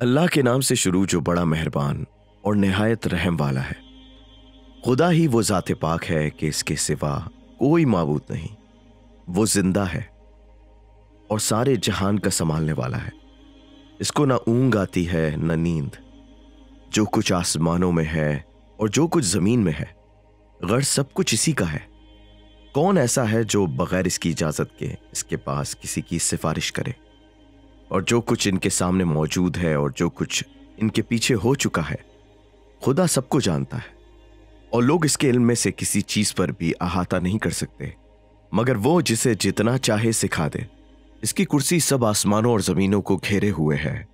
अल्लाह के नाम से शुरू जो बड़ा मेहरबान और निहायत रहम वाला है। खुदा ही वो ज़ात पाक है कि इसके सिवा कोई माबूद नहीं। वो जिंदा है और सारे जहान का संभालने वाला है। इसको ना ऊँग आती है न नींद। जो कुछ आसमानों में है और जो कुछ ज़मीन में है, गर्ज सब कुछ इसी का है। कौन ऐसा है जो बगैर इसकी इजाज़त के इसके पास किसी की सिफारिश करे? और जो कुछ इनके सामने मौजूद है और जो कुछ इनके पीछे हो चुका है, खुदा सबको जानता है। और लोग इसके इल्म में से किसी चीज पर भी अहाता नहीं कर सकते, मगर वो जिसे जितना चाहे सिखा दे। इसकी कुर्सी सब आसमानों और जमीनों को घेरे हुए है,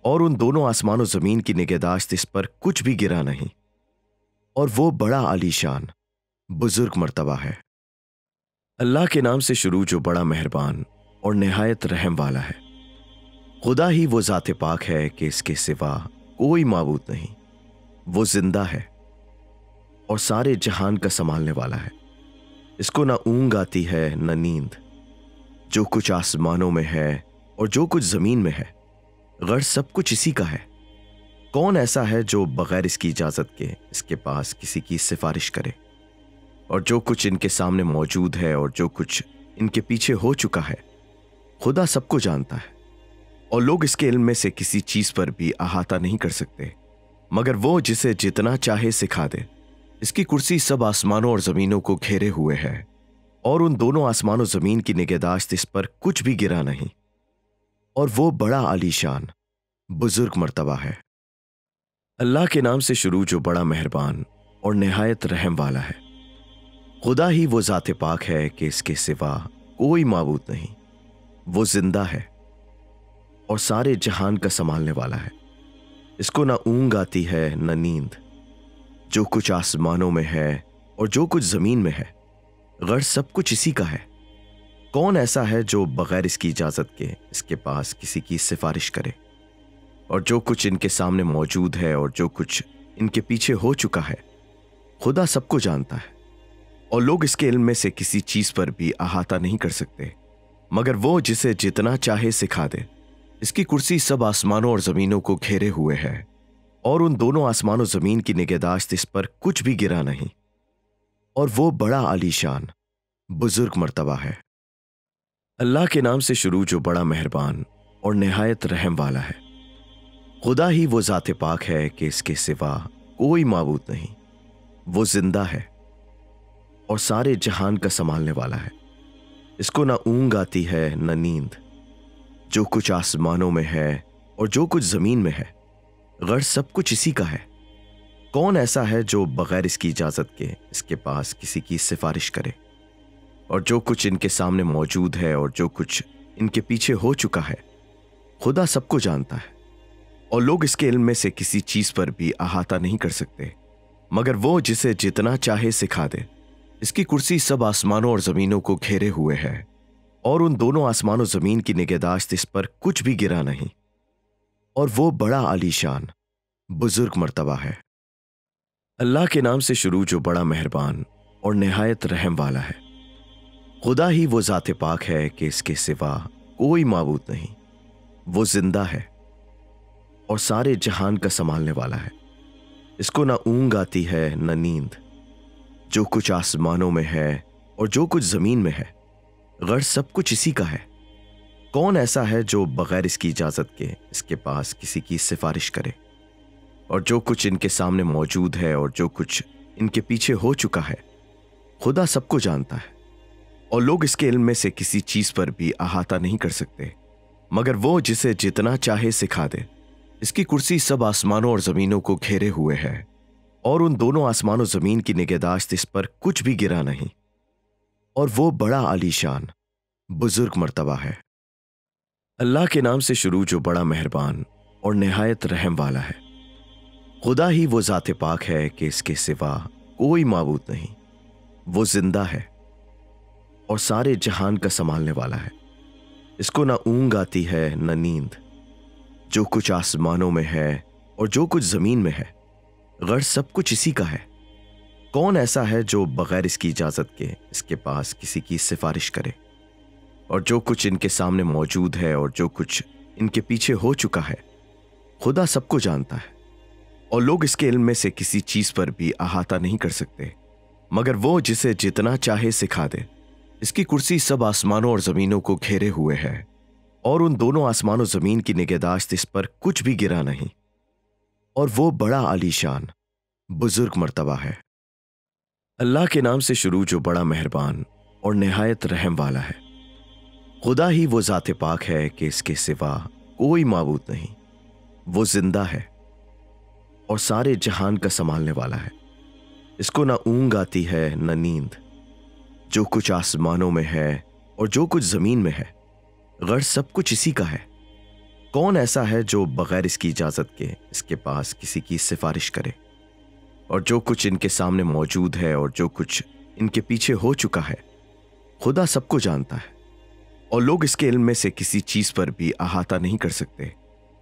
और उन दोनों आसमानों जमीन की निगहदाश्त इस पर कुछ भी गिरा नहीं। और वो बड़ा आलीशान बुजुर्ग मर्तबा है। अल्लाह के नाम से शुरू जो बड़ा मेहरबान और निहायत रहम वाला है। खुदा ही वो ज़ात पाक है कि इसके सिवा कोई माबूद नहीं। वो जिंदा है और सारे जहान का संभालने वाला है। इसको ना ऊँग आती है न नींद। जो कुछ आसमानों में है और जो कुछ जमीन में है, गर्ज सब कुछ इसी का है। कौन ऐसा है जो बगैर इसकी इजाजत के इसके पास किसी की सिफारिश करे? और जो कुछ इनके सामने मौजूद है और जो कुछ इनके पीछे हो चुका है, खुदा सबको जानता है। और लोग इसके इल्म में से किसी चीज पर भी अहाता नहीं कर सकते, मगर वो जिसे जितना चाहे सिखा दे। इसकी कुर्सी सब आसमानों और जमीनों को घेरे हुए है, और उन दोनों आसमानों जमीन की निगहदाश्त इस पर कुछ भी गिरा नहीं। और वो बड़ा आलीशान बुजुर्ग मर्तबा है। अल्लाह के नाम से शुरू जो बड़ा मेहरबान और निहायत रहम वाला है। खुदा ही वो ज़ात पाक है कि इसके सिवा कोई माबूद नहीं। वो जिंदा है और सारे जहान का संभालने वाला है। इसको ना ऊँग आती है न नींद। जो कुछ आसमानों में है और जो कुछ जमीन में है, गर्ज सब कुछ इसी का है। कौन ऐसा है जो बगैर इसकी इजाजत के इसके पास किसी की सिफारिश करे? और जो कुछ इनके सामने मौजूद है और जो कुछ इनके पीछे हो चुका है, खुदा सबको जानता है। और लोग इसके इल्म में से किसी चीज पर भी अहाता नहीं कर सकते, मगर वो जिसे जितना चाहे सिखा दे। इसकी कुर्सी सब आसमानों और जमीनों को घेरे हुए है, और उन दोनों आसमानों जमीन की निगहदाश्त इस पर कुछ भी गिरा नहीं। और वो बड़ा आलीशान बुजुर्ग मर्तबा है। अल्लाह के नाम से शुरू जो बड़ा मेहरबान और निहायत रहम वाला है। खुदा ही वो ज़ात पाक है कि इसके सिवा कोई माबूद नहीं। वो जिंदा है और सारे जहान का संभालने वाला है। इसको ना ऊँग आती है न नींद। जो कुछ आसमानों में है और जो कुछ जमीन में है, गर्ज सब कुछ इसी का है। कौन ऐसा है जो बगैर इसकी इजाजत के इसके पास किसी की सिफारिश करे? और जो कुछ इनके सामने मौजूद है और जो कुछ इनके पीछे हो चुका है, खुदा सबको जानता है। और लोग इसके इल्म में से किसी चीज पर भी अहाता नहीं कर सकते, मगर वो जिसे जितना चाहे सिखा दे। इसकी कुर्सी सब आसमानों और जमीनों को घेरे हुए है, और उन दोनों आसमानों जमीन की निगहदाश्त इस पर कुछ भी गिरा नहीं। और वो बड़ा आलीशान बुजुर्ग मर्तबा है। अल्लाह के नाम से शुरू जो बड़ा मेहरबान और निहायत रहम वाला है। खुदा ही वो ज़ात पाक है कि इसके सिवा कोई माबूद नहीं। वो जिंदा है और सारे जहान का संभालने वाला है। इसको ना ऊँग आती है न नींद। जो कुछ आसमानों में है और जो कुछ जमीन में है, गर्ज सब कुछ इसी का है। कौन ऐसा है जो बगैर इसकी इजाजत के इसके पास किसी की सिफारिश करे? और जो कुछ इनके सामने मौजूद है और जो कुछ इनके पीछे हो चुका है, खुदा सबको जानता है। और लोग इसके इल्म में से किसी चीज पर भी अहाता नहीं कर सकते, मगर वो जिसे जितना चाहे सिखा दे। इसकी कुर्सी सब आसमानों और जमीनों को घेरे हुए है, और उन दोनों आसमानों जमीन की निगहदाश्त इस पर कुछ भी गिरा नहीं। और वो बड़ा आलीशान बुजुर्ग मर्तबा है। अल्लाह के नाम से शुरू जो बड़ा मेहरबान और निहायत रहम वाला है। खुदा ही वो ज़ात पाक है कि इसके सिवा कोई माबूद नहीं। वो जिंदा है और सारे जहान का संभालने वाला है। इसको ना ऊँग आती है न नींद। जो कुछ आसमानों में है और जो कुछ जमीन में है, गर्ज सब कुछ इसी का है। कौन ऐसा है जो बगैर इसकी इजाजत के इसके पास किसी की सिफारिश करे? और जो कुछ इनके सामने मौजूद है और जो कुछ इनके पीछे हो चुका है, खुदा सबको जानता है और लोग इसके इल्म में से किसी चीज पर भी अहाता नहीं कर सकते, मगर वो जिसे जितना चाहे सिखा दे। इसकी कुर्सी सब आसमानों और जमीनों को घेरे हुए है और उन दोनों आसमानों जमीन की निगहदाश्त इस पर कुछ भी गिरा नहीं। और वो बड़ा आलीशान बुजुर्ग मर्तबा है। अल्लाह के नाम से शुरू जो बड़ा मेहरबान और निहायत रहम वाला है। खुदा ही वो ज़ात पाक है कि इसके सिवा कोई माबूद नहीं। वो जिंदा है और सारे जहान का संभालने वाला है। इसको ना ऊंघ आती है न नींद। जो कुछ आसमानों में है और जो कुछ जमीन में है, गर्ज सब कुछ इसी का है। कौन ऐसा है जो बगैर इसकी इजाजत के इसके पास किसी की सिफारिश करे? और जो कुछ इनके सामने मौजूद है और जो कुछ इनके पीछे हो चुका है, खुदा सबको जानता है और लोग इसके इल्म में से किसी चीज पर भी अहाता नहीं कर सकते,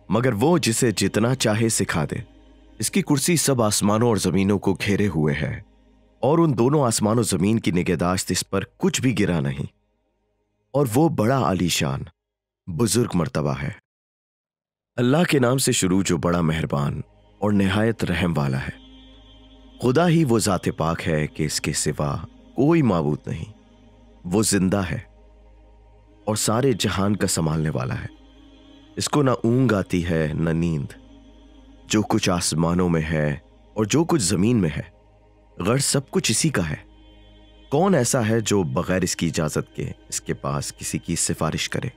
मगर वो जिसे जितना चाहे सिखा दे। इसकी कुर्सी सब आसमानों और जमीनों को घेरे हुए है और उन दोनों आसमानों जमीन की निगहदाश्त इस पर कुछ भी गिरा नहीं। और वो बड़ा आलीशान बुजुर्ग मर्तबा है। अल्लाह के नाम से शुरू जो बड़ा मेहरबान और निहायत रहम वाला है। खुदा ही वो ज़ात पाक है कि इसके सिवा कोई माबूद नहीं। वो जिंदा है और सारे जहान का संभालने वाला है। इसको ना ऊंघ आती है न नींद। जो कुछ आसमानों में है और जो कुछ जमीन में है, गर्ज सब कुछ इसी का है। कौन ऐसा है जो बगैर इसकी इजाजत के इसके पास किसी की सिफारिश करे?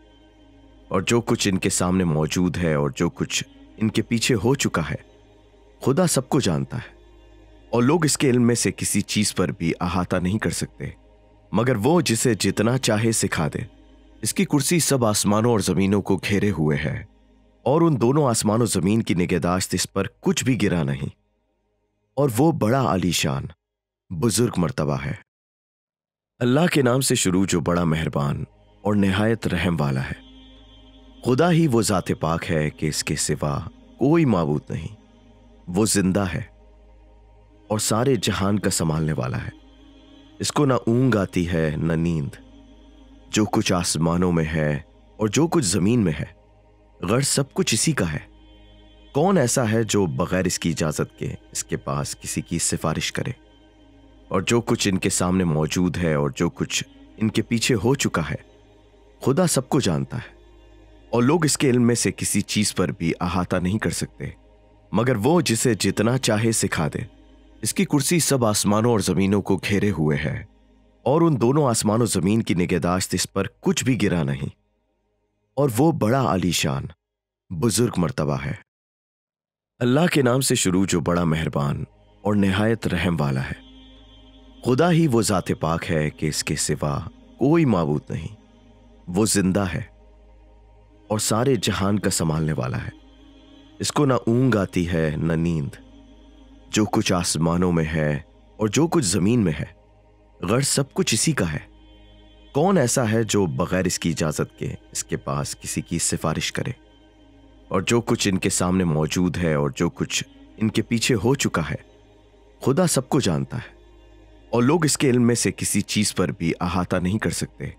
और जो कुछ इनके सामने मौजूद है और जो कुछ इनके पीछे हो चुका है, खुदा सबको जानता है और लोग इसके इल्म में से किसी चीज पर भी अहाता नहीं कर सकते, मगर वो जिसे जितना चाहे सिखा दे। इसकी कुर्सी सब आसमानों और जमीनों को घेरे हुए है और उन दोनों आसमानों जमीन की निगहदाश्त इस पर कुछ भी गिरा नहीं। और वो बड़ा आलीशान बुजुर्ग मर्तबा है। अल्लाह के नाम से शुरू जो बड़ा मेहरबान और निहायत रहम वाला है। खुदा ही वो ज़ात पाक है कि इसके सिवा कोई माबूद नहीं। वो जिंदा है और सारे जहान का संभालने वाला है। इसको ना ऊंघ आती है न नींद। जो कुछ आसमानों में है और जो कुछ जमीन में है, गर्ज सब कुछ इसी का है। कौन ऐसा है जो बगैर इसकी इजाजत के इसके पास किसी की सिफारिश करे? और जो कुछ इनके सामने मौजूद है और जो कुछ इनके पीछे हो चुका है, खुदा सबको जानता है और लोग इसके इल्म में से किसी चीज पर भी अहाता नहीं कर सकते, मगर वो जिसे जितना चाहे सिखा दे। इसकी कुर्सी सब आसमानों और जमीनों को घेरे हुए है और उन दोनों आसमानों जमीन की निगहदाश्त इस पर कुछ भी गिरा नहीं। और वो बड़ा आलीशान बुजुर्ग मर्तबा है। अल्लाह के नाम से शुरू जो बड़ा मेहरबान और निहायत रहम वाला है। खुदा ही वो ज़ात पाक है कि इसके सिवा कोई माबूद नहीं। वो जिंदा है और सारे जहान का संभालने वाला है। इसको ना ऊंघ आती है न नींद। जो कुछ आसमानों में है और जो कुछ जमीन में है, गर्ज सब कुछ इसी का है। कौन ऐसा है जो बगैर इसकी इजाजत के इसके पास किसी की सिफारिश करे? और जो कुछ इनके सामने मौजूद है और जो कुछ इनके पीछे हो चुका है, खुदा सबको जानता है और लोग इसके इल्म में से किसी चीज पर भी अहाता नहीं कर सकते,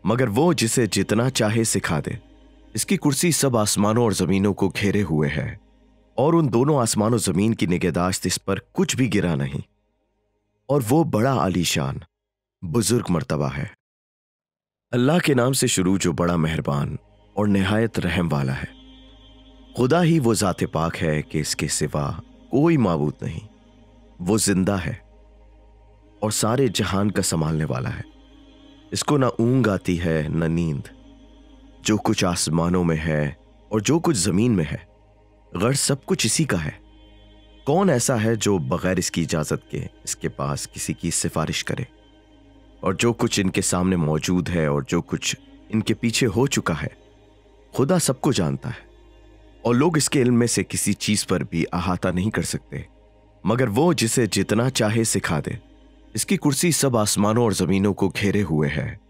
मगर वो जिसे जितना चाहे सिखा दे। इसकी कुर्सी सब आसमानों और जमीनों को घेरे हुए है और उन दोनों आसमानों जमीन की निगहदाश्त इस पर कुछ भी गिरा नहीं। और वो बड़ा आलीशान बुजुर्ग मर्तबा है। अल्लाह के नाम से शुरू जो बड़ा मेहरबान और निहायत रहम वाला है। खुदा ही वो ज़ात पाक है कि इसके सिवा कोई माबूद नहीं। वो जिंदा है और सारे जहान का संभालने वाला है। इसको ना ऊंघ आती है न नींद। जो कुछ आसमानों में है और जो कुछ जमीन में है, गर्ज सब कुछ इसी का है। कौन ऐसा है जो बगैर इसकी इजाजत के इसके पास किसी की सिफारिश करे? और जो कुछ इनके सामने मौजूद है और जो कुछ इनके पीछे हो चुका है, खुदा सबको जानता है और लोग इसके इल्म में से किसी चीज पर भी अहाता नहीं कर सकते, मगर वो जिसे जितना चाहे सिखा दे। इसकी कुर्सी सब आसमानों और जमीनों को घेरे हुए है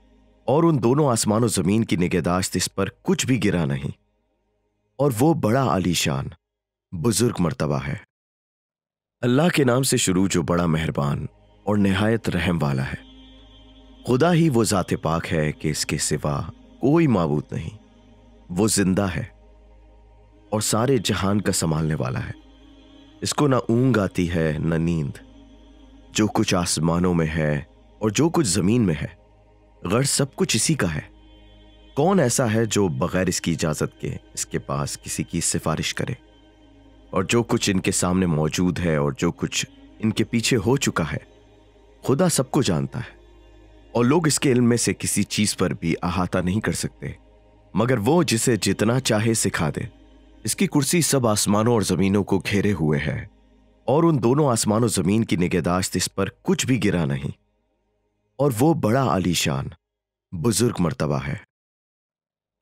और उन दोनों आसमानों जमीन की निगहदाश्त इस पर कुछ भी गिरा नहीं। और वो बड़ा आलीशान बुजुर्ग मर्तबा है। अल्लाह के नाम से शुरू जो बड़ा मेहरबान और निहायत रहम वाला है। खुदा ही वो ज़ात पाक है कि इसके सिवा कोई माबूद नहीं। वो जिंदा है और सारे जहान का संभालने वाला है। इसको ना ऊंघ आती है न नींद। जो कुछ आसमानों में है और जो कुछ जमीन में है, गर्ज सब कुछ इसी का है। कौन ऐसा है जो बगैर इसकी इजाजत के इसके पास किसी की सिफारिश करे? और जो कुछ इनके सामने मौजूद है और जो कुछ इनके पीछे हो चुका है, खुदा सबको जानता है और लोग इसके इल्म में से किसी चीज पर भी अहाता नहीं कर सकते मगर वो जिसे जितना चाहे सिखा दे। इसकी कुर्सी सब आसमानों और जमीनों को घेरे हुए है और उन दोनों आसमानों जमीन की निगहदाश्त इस पर कुछ भी गिरा नहीं। और वो बड़ा आलीशान बुजुर्ग मर्तबा है।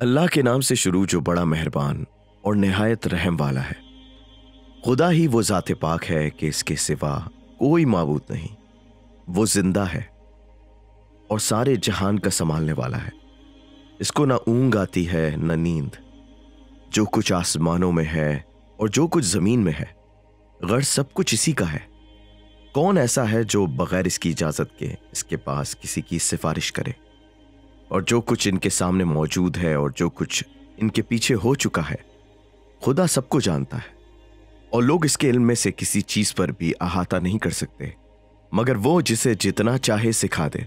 अल्लाह के नाम से शुरू जो बड़ा मेहरबान और निहायत रहम वाला है। खुदा ही वो ज़ात पाक है कि इसके सिवा कोई माबूद नहीं। वो जिंदा है और सारे जहान का संभालने वाला है। इसको ना ऊंघ आती है न नींद। जो कुछ आसमानों में है और जो कुछ जमीन में है, गर्ज सब कुछ इसी का है। कौन ऐसा है जो बगैर इसकी इजाजत के इसके पास किसी की सिफारिश करे? और जो कुछ इनके सामने मौजूद है और जो कुछ इनके पीछे हो चुका है, खुदा सबको जानता है और लोग इसके इल्म में से किसी चीज पर भी अहाता नहीं कर सकते मगर वो जिसे जितना चाहे सिखा दे।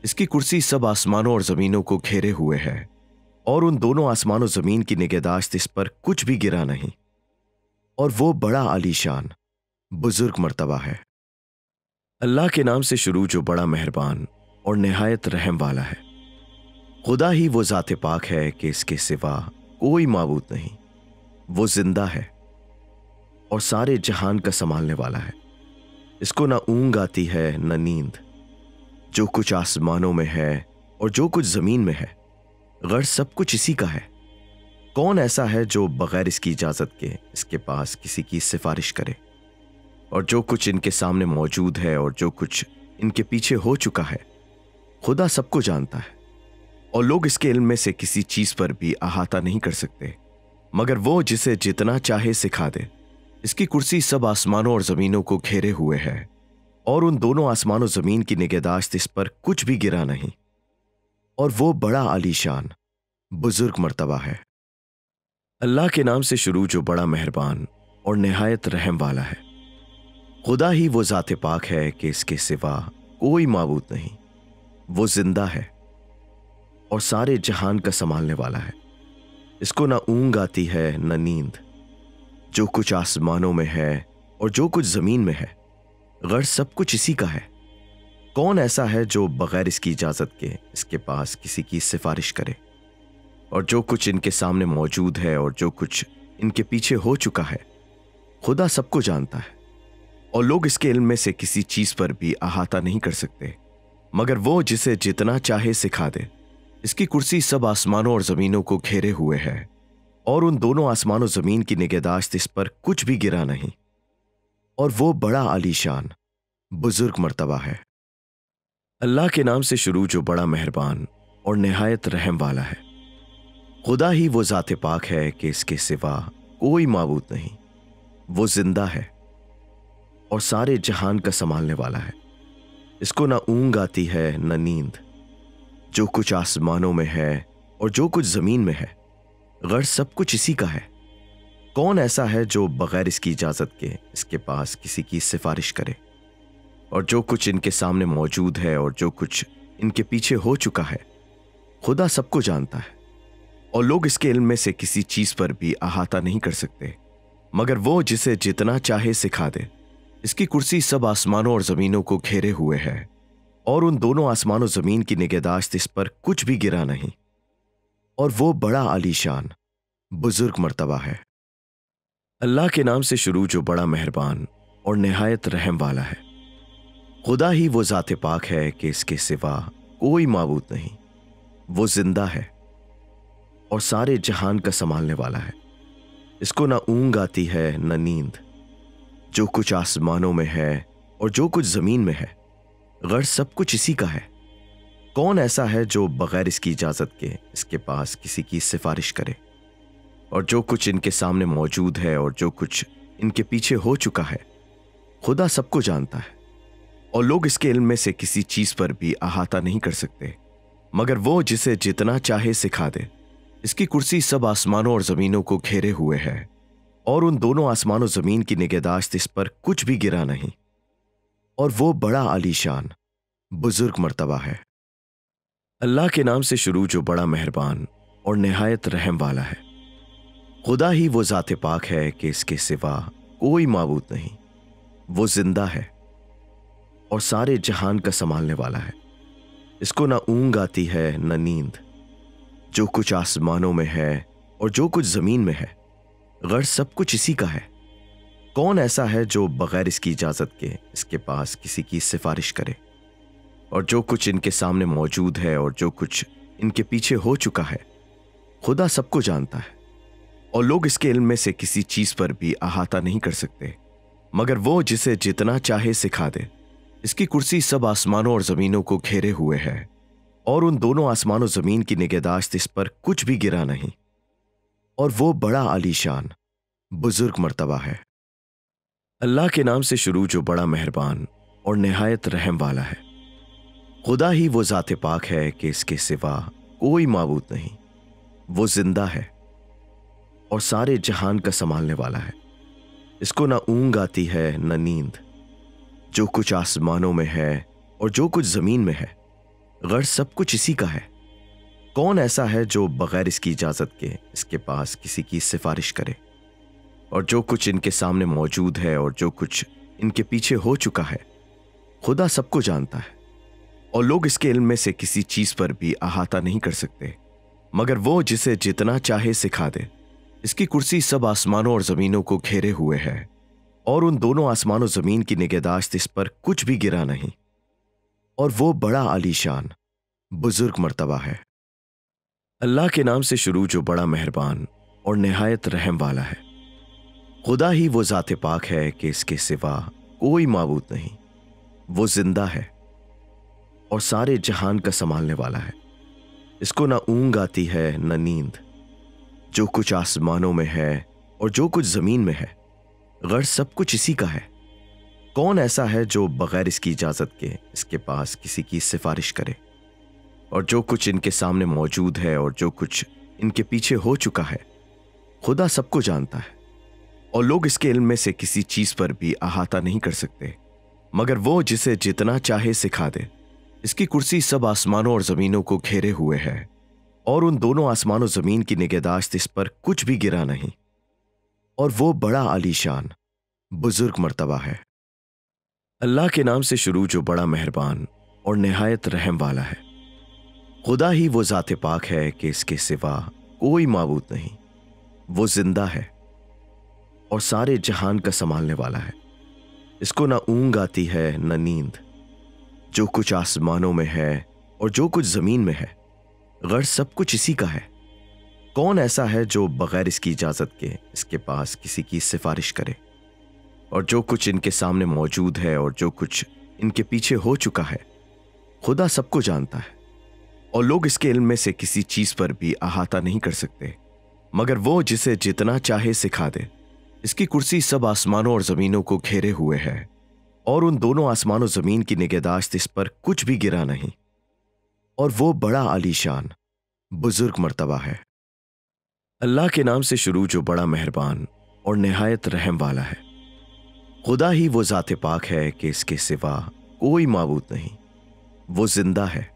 इसकी कुर्सी सब आसमानों और जमीनों को घेरे हुए है और उन दोनों आसमानों जमीन की निगहदाश्त इस पर कुछ भी गिरा नहीं। और वो बड़ा आलीशान बुजुर्ग मर्तबा है। अल्लाह के नाम से शुरू जो बड़ा मेहरबान और निहायत रहम वाला है। खुदा ही वो ज़ात पाक है कि इसके सिवा कोई माबूद नहीं। वो जिंदा है और सारे जहान का संभालने वाला है। इसको ना ऊंघ आती है न नींद। जो कुछ आसमानों में है और जो कुछ जमीन में है, गर्ज सब कुछ इसी का है। कौन ऐसा है जो बगैर इसकी इजाजत के इसके पास किसी की सिफारिश करे? और जो कुछ इनके सामने मौजूद है और जो कुछ इनके पीछे हो चुका है, खुदा सबको जानता है और लोग इसके इल्म में से किसी चीज पर भी अहाता नहीं कर सकते मगर वो जिसे जितना चाहे सिखा दे। इसकी कुर्सी सब आसमानों और जमीनों को घेरे हुए है और उन दोनों आसमानों जमीन की निगहदाश्त इस पर कुछ भी गिरा नहीं। और वो बड़ा आलीशान बुजुर्ग मर्तबा है। अल्लाह के नाम से शुरू जो बड़ा मेहरबान और निहायत रहम वाला है। खुदा ही वो ज़ात पाक है कि इसके सिवा कोई माबूद नहीं। वो जिंदा है और सारे जहान का संभालने वाला है। इसको ना ऊंघ आती है न नींद। जो कुछ आसमानों में है और जो कुछ जमीन में है, गर्ज सब कुछ इसी का है। कौन ऐसा है जो बगैर इसकी इजाजत के इसके पास किसी की सिफारिश करे? और जो कुछ इनके सामने मौजूद है और जो कुछ इनके पीछे हो चुका है, खुदा सबको जानता है और लोग इसके इल्म में से किसी चीज पर भी अहाता नहीं कर सकते मगर वो जिसे जितना चाहे सिखा दे। इसकी कुर्सी सब आसमानों और जमीनों को घेरे हुए है और उन दोनों आसमानों जमीन की निगहदाश्त इस पर कुछ भी गिरा नहीं। और वो बड़ा आलीशान बुजुर्ग मर्तबा है। अल्लाह के नाम से शुरू जो बड़ा मेहरबान और निहायत रहम वाला है। खुदा ही वो ज़ात पाक है कि इसके सिवा कोई माबूद नहीं। वो जिंदा है और सारे जहान का संभालने वाला है। इसको ना ऊंघ आती है न नींद। जो कुछ आसमानों में है और जो कुछ जमीन में है, गर्ज सब कुछ इसी का है। कौन ऐसा है जो बगैर इसकी इजाजत के इसके पास किसी की सिफारिश करे? और जो कुछ इनके सामने मौजूद है और जो कुछ इनके पीछे हो चुका है, खुदा सबको जानता है और लोग इसके इल्म में से किसी चीज पर भी अहाता नहीं कर सकते मगर वो जिसे जितना चाहे सिखा दे। इसकी कुर्सी सब आसमानों और जमीनों को घेरे हुए है और उन दोनों आसमानों जमीन की निगहदाश्त इस पर कुछ भी गिरा नहीं। और वो बड़ा आलीशान बुजुर्ग मर्तबा है। अल्लाह के नाम से शुरू जो बड़ा मेहरबान और निहायत रहम वाला है। खुदा ही वो ज़ात पाक है कि इसके सिवा कोई माबूद नहीं। वो जिंदा है और सारे जहान का संभालने वाला है। इसको ना ऊंघ आती है न नींद। जो कुछ आसमानों में है और जो कुछ जमीन में है, गर्ज सब कुछ इसी का है। कौन ऐसा है जो बगैर इसकी इजाजत के इसके पास किसी की सिफारिश करे? और जो कुछ इनके सामने मौजूद है और जो कुछ इनके पीछे हो चुका है, खुदा सबको जानता है और लोग इसके इल्म में से किसी चीज पर भी अहाता नहीं कर सकते मगर वो जिसे जितना चाहे सिखा दे। इसकी कुर्सी सब आसमानों और जमीनों को घेरे हुए है और उन दोनों आसमान और जमीन की निगहदाश्त इस पर कुछ भी गिरा नहीं, और वो बड़ा आलीशान बुजुर्ग मर्तबा है। अल्लाह के नाम से शुरू जो बड़ा मेहरबान और निहायत रहम वाला है। खुदा ही वो ज़ात पाक है कि इसके सिवा कोई माबूद नहीं। वो जिंदा है और सारे जहान का संभालने वाला है। इसको ना ऊँग आती है न नींद। जो कुछ आसमानों में है और जो कुछ जमीन में है, गर्ज सब कुछ इसी का है। कौन ऐसा है जो बगैर इसकी इजाजत के इसके पास किसी की सिफारिश करे? और जो कुछ इनके सामने मौजूद है और जो कुछ इनके पीछे हो चुका है, खुदा सबको जानता है, और लोग इसके इल्म में से किसी चीज पर भी अहाता नहीं कर सकते, मगर वो जिसे जितना चाहे सिखा दे। इसकी कुर्सी सब आसमानों और जमीनों को घेरे हुए है, और उन दोनों आसमानों जमीन की निगहदाश्त इस पर कुछ भी गिरा नहीं, और वो बड़ा आलीशान बुजुर्ग मर्तबा है। अल्लाह के नाम से शुरू जो बड़ा मेहरबान और निहायत रहम वाला है। खुदा ही वो ज़ात पाक है कि इसके सिवा कोई माबूद नहीं। वो जिंदा है और सारे जहान का संभालने वाला है। इसको ना ऊँग आती है न नींद। जो कुछ आसमानों में है और जो कुछ जमीन में है, गर्ज सब कुछ इसी का है। कौन ऐसा है जो बगैर इसकी इजाजत के इसके पास किसी की सिफारिश करे? और जो कुछ इनके सामने मौजूद है और जो कुछ इनके पीछे हो चुका है, खुदा सबको जानता है, और लोग इसके इल्म में से किसी चीज पर भी अहाता नहीं कर सकते, मगर वो जिसे जितना चाहे सिखा दे। इसकी कुर्सी सब आसमानों और जमीनों को घेरे हुए है, और उन दोनों आसमानों जमीन की निगहदाश्त इस पर कुछ भी गिरा नहीं, और वो बड़ा आलीशान बुजुर्ग मर्तबा है। अल्लाह के नाम से शुरू जो बड़ा मेहरबान और निहायत रहम वाला है। खुदा ही वो ज़ात पाक है कि इसके सिवा कोई माबूद नहीं। वो जिंदा है और सारे जहान का संभालने वाला है। इसको ना ऊँग आती है न नींद। जो कुछ आसमानों में है और जो कुछ जमीन में है, गर्ज सब कुछ इसी का है। कौन ऐसा है जो बगैर इसकी इजाजत के इसके पास किसी की सिफारिश करे? और जो कुछ इनके सामने मौजूद है और जो कुछ इनके पीछे हो चुका है, खुदा सबको जानता है, और लोग इसके इल्म में से किसी चीज पर भी अहाता नहीं कर सकते, मगर वो जिसे जितना चाहे सिखा दे। इसकी कुर्सी सब आसमानों और जमीनों को घेरे हुए है, और उन दोनों आसमानों जमीन की निगहदाश्त इस पर कुछ भी गिरा नहीं, और वो बड़ा आलीशान बुजुर्ग मर्तबा है। अल्लाह के नाम से शुरू जो बड़ा मेहरबान और निहायत रहम वाला है। खुदा ही वो ज़ात पाक है कि इसके सिवा कोई माबूद नहीं। वो जिंदा है और सारे जहान का संभालने वाला है। इसको ना ऊँग आती है न नींद। जो कुछ आसमानों में है और जो कुछ जमीन में है, गर्ज सब कुछ इसी का है। कौन ऐसा है जो बगैर इसकी इजाजत के इसके पास किसी की सिफारिश करे? और जो कुछ इनके सामने मौजूद है और जो कुछ इनके पीछे हो चुका है, खुदा सबको जानता है, और लोग इसके इल्म में से किसी चीज पर भी अहाता नहीं कर सकते, मगर वो जिसे जितना चाहे सिखा दे। इसकी कुर्सी सब आसमानों और जमीनों को घेरे हुए है, और उन दोनों आसमानों जमीन की निगहदाश्त इस पर कुछ भी गिरा नहीं, और वो बड़ा आलीशान बुजुर्ग मर्तबा है। अल्लाह के नाम से शुरू जो बड़ा मेहरबान और निहायत रहम वाला है। खुदा ही वो ज़ात पाक है कि इसके सिवा कोई माबूद नहीं। वो जिंदा है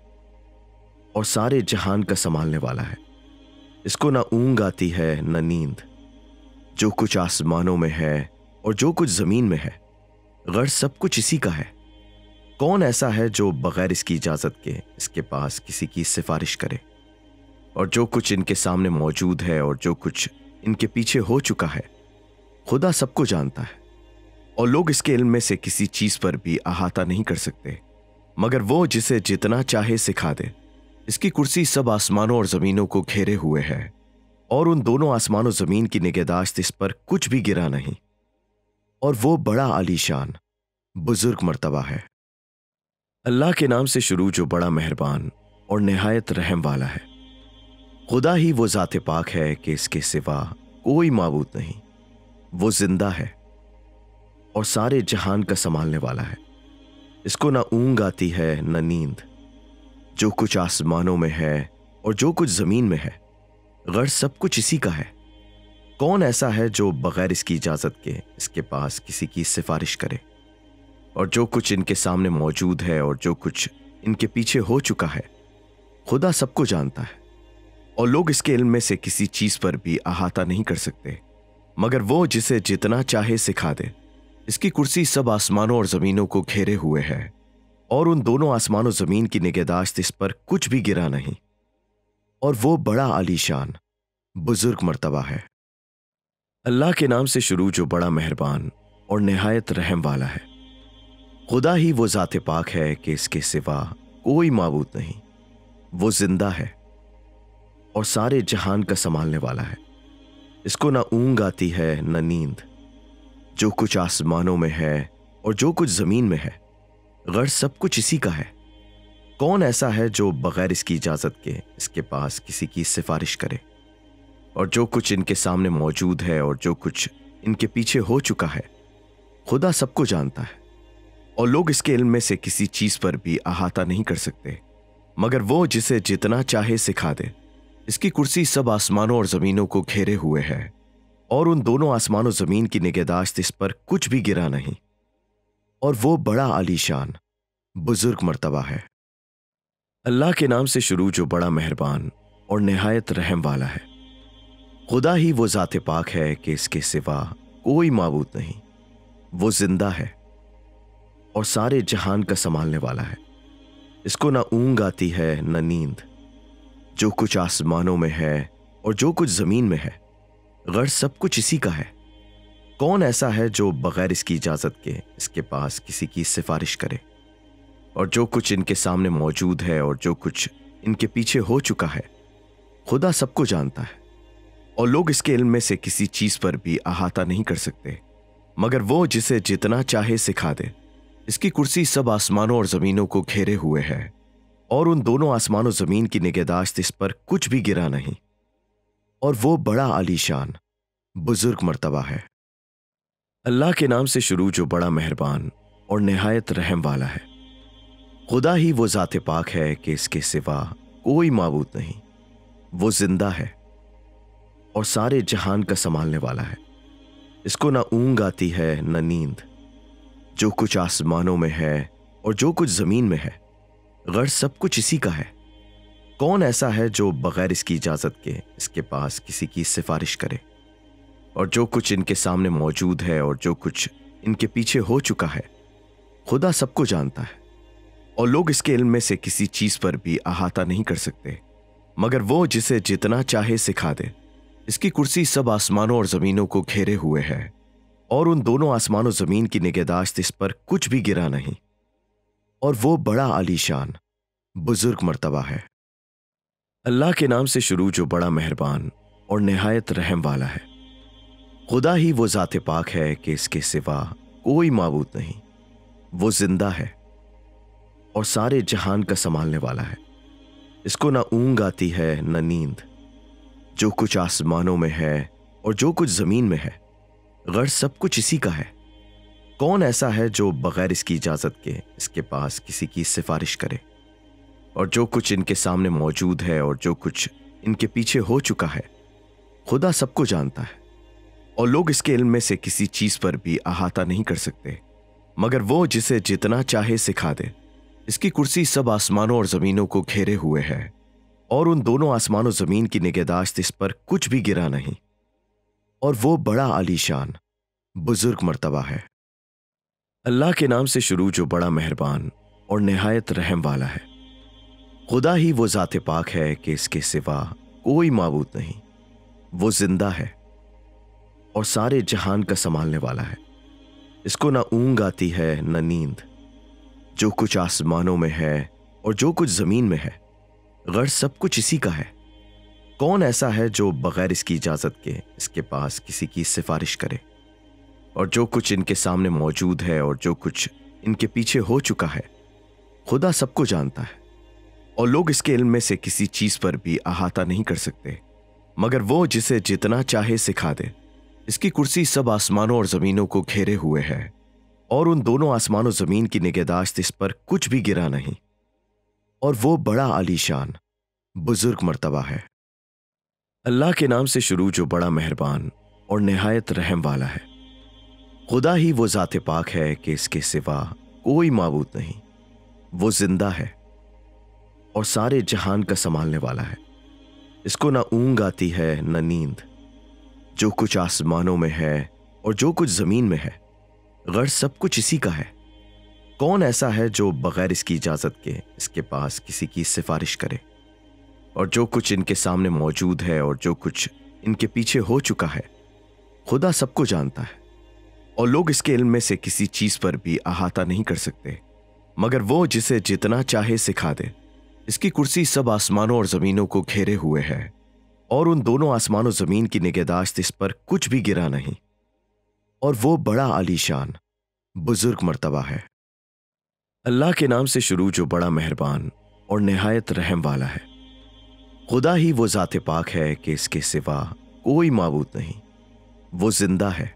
और सारे जहान का संभालने वाला है। इसको ना ऊँग आती है न नींद। जो कुछ आसमानों में है और जो कुछ जमीन में है, गर्ज सब कुछ इसी का है। कौन ऐसा है जो बगैर इसकी इजाजत के इसके पास किसी की सिफारिश करे? और जो कुछ इनके सामने मौजूद है और जो कुछ इनके पीछे हो चुका है, खुदा सबको जानता है, और लोग इसके इल्म में से किसी चीज पर भी अहाता नहीं कर सकते, मगर वो जिसे जितना चाहे सिखा दे। इसकी कुर्सी सब आसमानों और जमीनों को घेरे हुए है, और उन दोनों आसमानों जमीन की निगहदाश्त इस पर कुछ भी गिरा नहीं, और वो बड़ा आलीशान बुजुर्ग मर्तबा है। अल्लाह के नाम से शुरू जो बड़ा मेहरबान और निहायत रहम वाला है। खुदा ही वो ज़ात पाक है कि इसके सिवा कोई माबूद नहीं। वो जिंदा है और सारे जहान का संभालने वाला है। इसको ना ऊँग आती है न नींद। जो कुछ आसमानों में है और जो कुछ जमीन में है, गर्ज सब कुछ इसी का है। کون ایسا ہے جو بغیر اس کی اجازت کے اس کے پاس کسی کی سفارش کرے؟ اور جو کچھ ان کے سامنے موجود ہے اور جو کچھ ان کے پیچھے ہو چکا ہے، خدا سب کو جانتا ہے، اور لوگ اس کے علم میں سے کسی چیز پر بھی احاطہ نہیں کر سکتے مگر وہ جسے جتنا چاہے سکھا دے۔ اس کی کرسی سب آسمانوں اور زمینوں کو گھیرے ہوئے ہے، اور ان دونوں آسمان و زمین کی نگہداشت اس پر کچھ بھی گرا نہیں، اور وہ بڑا عالیشان بزرگ مرتبہ ہے۔ اللہ کے نام سے شروع جو بڑا مہربان اور نہایت رحم والا ہے۔ خدا ہی وہ ذات پاک ہے کہ اس کے سوا کوئی معبود نہیں۔ وہ زندہ ہے اور سارے جہان کا سنبھالنے والا ہے۔ اس کو نہ اونگ آتی ہے نہ نیند۔ جو کچھ آسمانوں میں ہے اور جو کچھ زمین میں ہے، غرض سب کچھ اسی کا ہے۔ کون ایسا ہے جو بغیر اس کی اجازت کے اس کے پاس کسی کی سفارش کرے؟ اور جو کچھ ان کے سامنے موجود ہے اور جو کچھ ان کے پیچھے ہو چکا ہے، خدا سب کو جانتا ہے، اور لوگ اس کے علم میں سے کسی چیز پر بھی احاطہ نہیں کر سکتے مگر وہ جسے جتنا چاہے سکھا دے۔ اس کی کرسی سب آسمانوں اور زمینوں کو گھیرے ہوئے ہے، اور ان دونوں آسمان و زمین کی نگہداشت اس پر کچھ بھی گرا نہیں، اور وہ بڑا عالیشان بزرگ مرتبہ ہے۔ اللہ کے نام سے شروع جو بڑا مہربان اور نہایت رحم والا ہے۔ خدا ہی وہ ذات پاک ہے کہ اس کے سوا کوئی معبود نہیں۔ وہ زندہ ہے اور سارے جہان کا سنبھالنے والا ہے۔ اس کو نہ اونگ آتی ہے نہ نیند۔ جو کچھ آسمانوں میں ہے اور جو کچھ زمین میں ہے، غرض سب کچھ اسی کا ہے۔ کون ایسا ہے جو بغیر اس کی اجازت کے اس کے پاس کسی کی سفارش کرے؟ اور جو کچھ ان کے سامنے موجود ہے اور جو کچھ ان کے پیچھے ہو چکا ہے، خدا سب کو جانتا ہے، اور لوگ اس کے علم میں سے کسی چیز پر بھی احاطہ نہیں کر سکتے مگر وہ جسے جتنا چاہے سکھا دے۔ اس کی کرسی سب آسمانوں اور زمینوں کو گھیرے ہوئے ہے، اور ان دونوں آسمان و زمین کی نگہداشت اس پر کچھ بھی گرا نہیں، اور وہ بڑا عالیشان بزرگ مرتبہ ہے۔ اللہ کے نام سے شروع جو بڑا مہربان اور نہایت رحم والا ہے۔ خدا ہی وہ ذات پاک ہے کہ اس کے سوا کوئی معبود نہیں۔ وہ زندہ ہے اور سارے جہان کا سنبھالنے والا ہے۔ اس کو نہ اونگ آتی ہے نہ نیند۔ جو کچھ آسمانوں میں ہے اور جو کچھ زمین میں ہے، غرض سب کچھ اسی کا ہے۔ کون ایسا ہے جو بغیر اس کی اجازت کے اس کے پاس کسی کی سفارش کرے؟ اور جو کچھ ان کے سامنے موجود ہے اور جو کچھ ان کے پیچھے ہو چکا ہے، خدا سب کو جانتا ہے، اور لوگ اس کے علم میں سے کسی چیز پر بھی احاطہ نہیں کر سکتے مگر وہ جسے جتنا چاہے سکھا دے۔ اس کی کرسی سب آسمانوں اور زمینوں کو گھیرے ہوئے ہے، اور ان دونوں آسمان و زمین کی نگہداشت اس پر کچھ بھی گرا نہیں، اور وہ بڑا عالیشان بزرگ مرتبہ ہے۔ اللہ کے نام سے شروع جو بڑا مہربان اور نہایت رحم والا ہے۔ خدا ہی وہ ذات پاک ہے کہ اس کے سوا کوئی معبود نہیں۔ وہ زندہ ہے اور سارے جہان کا سنبھالنے والا ہے۔ اس کو نہ اونگ آتی ہے نہ نیند۔ جو کچھ آسمانوں میں ہے اور جو کچھ زمین میں ہے، غرض سب کچھ اسی کا ہے۔ کون ایسا ہے جو بغیر اس کی اجازت کے اس کے پاس کسی کی سفارش کرے؟ اور جو کچھ ان کے سامنے موجود ہے اور جو کچھ ان کے پیچھے ہو چکا ہے، خدا سب کو جانتا ہے، اور لوگ اس کے علم میں سے کسی چیز پر بھی احاطہ نہیں کر سکتے مگر وہ جسے جتنا چاہے سکھا دے۔ اس کی کرسی سب آسمانوں اور زمینوں کو گھیرے ہوئے ہے، اور ان دونوں آسمان و زمین کی نگہداشت اس پر کچھ بھی گرا نہیں، اور وہ بڑا عالیشان بزرگ مرتبہ ہے۔ اللہ کے نام سے شروع جو بڑا مہربان اور نہایت رحم والا ہے۔ خدا ہی وہ ذات پاک ہے کہ اس کے سوا کوئی معبود نہیں۔ وہ زندہ ہے اور سارے جہان کا سنبھالنے والا ہے۔ اس کو نہ اونگ آتی ہے نہ نیند۔ جو کچھ آسمانوں میں ہے اور جو کچھ زمین میں ہے، غرض سب کچھ اسی کا ہے۔ کون ایسا ہے جو بغیر اس کی اجازت کے اس کے پاس کسی کی سفارش کرے؟ اور جو کچھ ان کے سامنے موجود ہے اور جو کچھ ان کے پیچھے ہو چکا ہے، خدا سب کو جانتا ہے، اور لوگ اس کے علم میں سے کسی چیز پر بھی احاطہ نہیں کر سکتے مگر وہ جسے جتنا چاہے سکھا دے۔ اس کی کرسی سب آسمانوں اور زمینوں کو گھیرے ہوئے ہے، اور ان دونوں آسمان و زمین کی نگہداشت اس پر کچھ بھی گرا نہیں، اور وہ بڑا عالیشان بزرگ مرتبہ ہے۔ اللہ کے نام سے شروع جو بڑا مہربان اور نہایت رحم والا ہے۔ خدا ہی وہ ذات پاک ہے کہ اس کے سوا کوئی معبود نہیں۔ وہ زندہ ہے اور سارے جہان کا سنبھالنے والا ہے۔ اس کو نہ اونگ آتی ہے نہ نیند۔ جو کچھ آسمانوں میں ہے اور جو کچھ زمین میں ہے، غرض سب کچھ اسی کا ہے۔ کون ایسا ہے جو بغیر اس کی اجازت کے اس کے پاس کسی کی سفارش کرے؟ اور جو کچھ ان کے سامنے موجود ہے اور جو کچھ ان کے پیچھے ہو چکا ہے، خدا سب کو جانتا ہے، اور لوگ اس کے علم میں سے کسی چیز پر بھی احاطہ نہیں کر سکتے مگر وہ جسے جتنا چاہے سکھا دے۔ اس کی کرسی سب آسمانوں اور زمینوں کو گھیرے ہوئے ہے، اور ان دونوں آسمان و زمین کی نگہداشت اس پر کچھ بھی گرا نہیں۔ اور وہ بڑا عالیشان بزرگ مرتبہ ہے۔ اللہ کے نام سے شروع جو بڑا مہربان اور نہایت رحم والا ہے۔ خدا ہی وہ ذات پاک ہے کہ اس کے سوا کوئی معبود نہیں۔ وہ زندہ ہے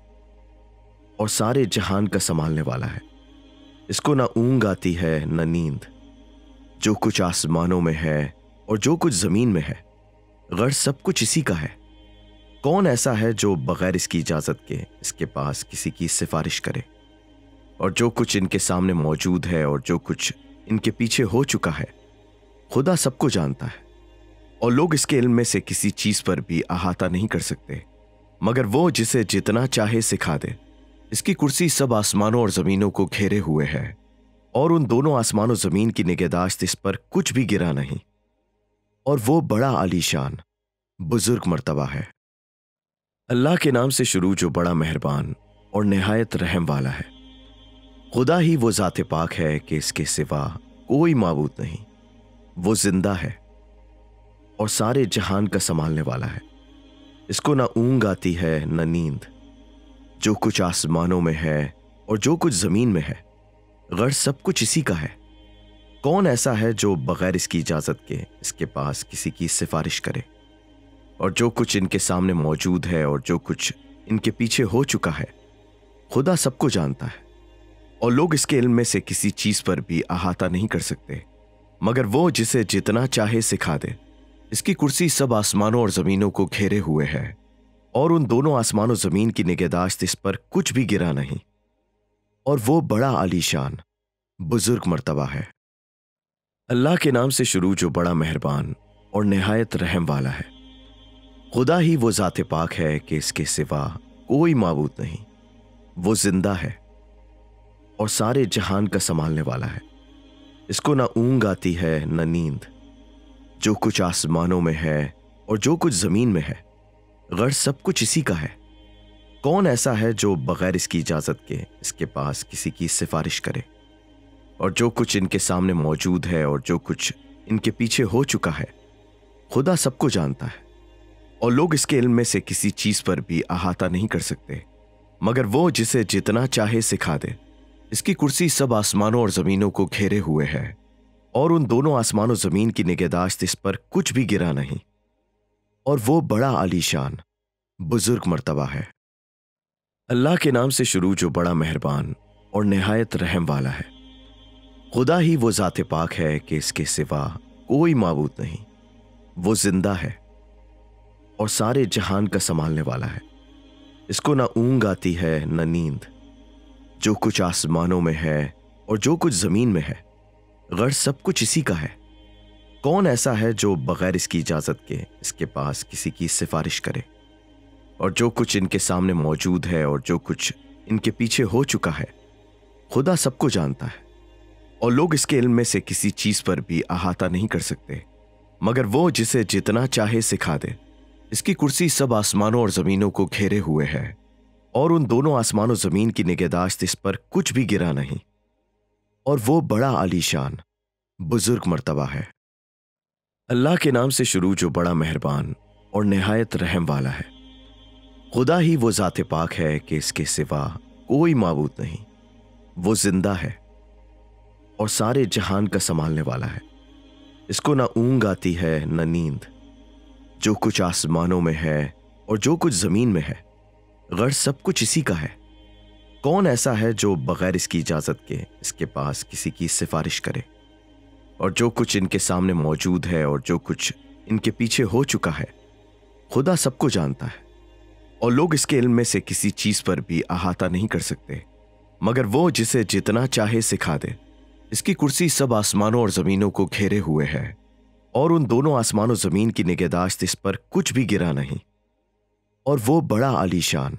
اور سارے جہان کا سنبھالنے والا ہے۔ اس کو نہ اونگ آتی ہے نہ نیند۔ جو کچھ آسمانوں میں ہے اور جو کچھ زمین میں ہے، غرض سب کچھ اسی کا ہے۔ کون ایسا ہے جو بغیر اس کی اجازت کے اس کے پاس کسی کی سفارش کرے؟ اور جو کچھ ان کے سامنے موجود ہے اور جو کچھ ان کے پیچھے ہو چکا ہے، خدا سب کو جانتا ہے، اور لوگ اس کے علم میں سے کسی چیز پر بھی احاطہ نہیں کر سکتے مگر وہ جسے جتنا چاہے سکھا دے۔ اس کی کرسی سب آسمانوں اور زمینوں کو گھیرے ہوئے ہے، اور ان دونوں آسمان و زمین کی نگہداشت اس پر کچھ بھی گرا نہیں۔ اور وہ بڑا عالیشان بزرگ مرتبہ ہے۔ اللہ کے نام سے شروع جو بڑا مہربان اور نہایت رحم والا ہے۔ خدا ہی وہ ذات پاک ہے کہ اس کے سوا کوئی معبود نہیں۔ وہ زندہ ہے اور سارے جہان کا سنبھالنے والا ہے۔ اس کو نہ اونگ آتی ہے نہ نیند۔ جو کچھ آسمانوں میں ہے اور جو کچھ زمین میں ہے، غرض سب کچھ اسی کا ہے۔ کون ایسا ہے جو بغیر اس کی اجازت کے اس کے پاس کسی کی سفارش کرے؟ اور جو کچھ ان کے سامنے موجود ہے اور جو کچھ ان کے پیچھے ہو چکا ہے، خدا سب کو جانتا ہے، اور لوگ اس کے علم میں سے کسی چیز پر بھی احاطہ نہیں کر سکتے مگر وہ جسے جتنا چاہے سکھا دے۔ اس کی کرسی سب آسمانوں اور زمینوں کو گھیرے ہوئے ہے، اور ان دونوں آسمان و زمین کی نگہداشت اس پر کچھ بھی گرا نہیں۔ اور وہ بڑا عالیشان بزرگ مرتبہ ہے۔ اللہ کے نام سے شروع جو بڑا مہربان اور نہایت رحم والا ہے۔ خدا ہی وہ ذات پاک ہے کہ اس کے سوا کوئی معبود نہیں۔ وہ زندہ ہے اور سارے جہان کا سنبھالنے والا ہے۔ اس کو نہ اونگ آتی ہے نہ نیند۔ جو کچھ آسمانوں میں ہے اور جو کچھ زمین میں ہے، غرض سب کچھ اسی کا ہے۔ کون ایسا ہے جو بغیر اس کی اجازت کے اس کے پاس کسی کی سفارش کرے؟ اور جو کچھ ان کے سامنے موجود ہے اور جو کچھ ان کے پیچھے ہو چکا ہے، خدا سب کو جانتا ہے، اور لوگ اس کے علم میں سے کسی چیز پر بھی احاطہ نہیں کر سکتے مگر وہ جسے جتنا چاہے سکھا دے۔ اس کی کرسی سب آسمانوں اور زمینوں کو گھیرے ہوئے ہے، اور ان دونوں آسمان و زمین کی نگہداشت اس پر کچھ بھی گرا نہیں۔ اور وہ بڑا عالیشان بزرگ مرتبہ ہے۔ اللہ کے نام سے شروع جو بڑا مہربان اور نہایت رحم والا ہے۔ خدا ہی وہ ذات پاک ہے کہ اس کے سوا کوئی معبود نہیں۔ وہ زندہ ہے اور سارے جہان کا سنبھالنے والا ہے۔ اس کو نہ اونگ آتی ہے نہ نیند۔ جو کچھ آسمانوں میں ہے اور جو کچھ زمین میں ہے، غرض سب کچھ اسی کا ہے۔ کون ایسا ہے جو بغیر اس کی اجازت کے اس کے پاس کسی کی سفارش کرے؟ اور جو کچھ ان کے سامنے موجود ہے اور جو کچھ ان کے پیچھے ہو چکا ہے، خدا سب کو جانتا ہے، اور لوگ اس کے علم میں سے کسی چیز پر بھی احاطہ نہیں کر سکتے مگر وہ جسے جتنا چاہے سکھا دے۔ اس کی کرسی سب آسمانوں اور زمینوں کو گھیرے ہوئے ہے، اور ان دونوں آسمان و زمین کی نگہداشت اس پر کچھ بھی گرا نہیں۔ اور وہ بڑا عالیشان بزرگ مرتبہ ہے۔ اللہ کے نام سے شروع جو بڑا مہربان اور نہایت رحم والا ہے۔ خدا ہی وہ ذات پاک ہے کہ اس کے سوا کوئی معبود نہیں۔ وہ زندہ ہے اور سارے جہان کا سنبھالنے والا ہے۔ اس کو نہ اونگ آتی ہے نہ نیند۔ جو کچھ آسمانوں میں ہے اور جو کچھ زمین میں ہے، غرض سب کچھ اسی کا ہے۔ کون ایسا ہے جو بغیر اس کی اجازت کے اس کے پاس کسی کی سفارش کرے؟ اور جو کچھ ان کے سامنے موجود ہے اور جو کچھ ان کے پیچھے ہو چکا ہے، خدا سب کو جانتا ہے، और लोग इसके इल्म में से किसी चीज पर भी अहाता नहीं कर सकते, मगर वो जिसे जितना चाहे सिखा दे। इसकी कुर्सी सब आसमानों और जमीनों को घेरे हुए है, और उन दोनों आसमानों जमीन की निगहदाश्त इस पर कुछ भी गिरा नहीं। और वो बड़ा आलीशान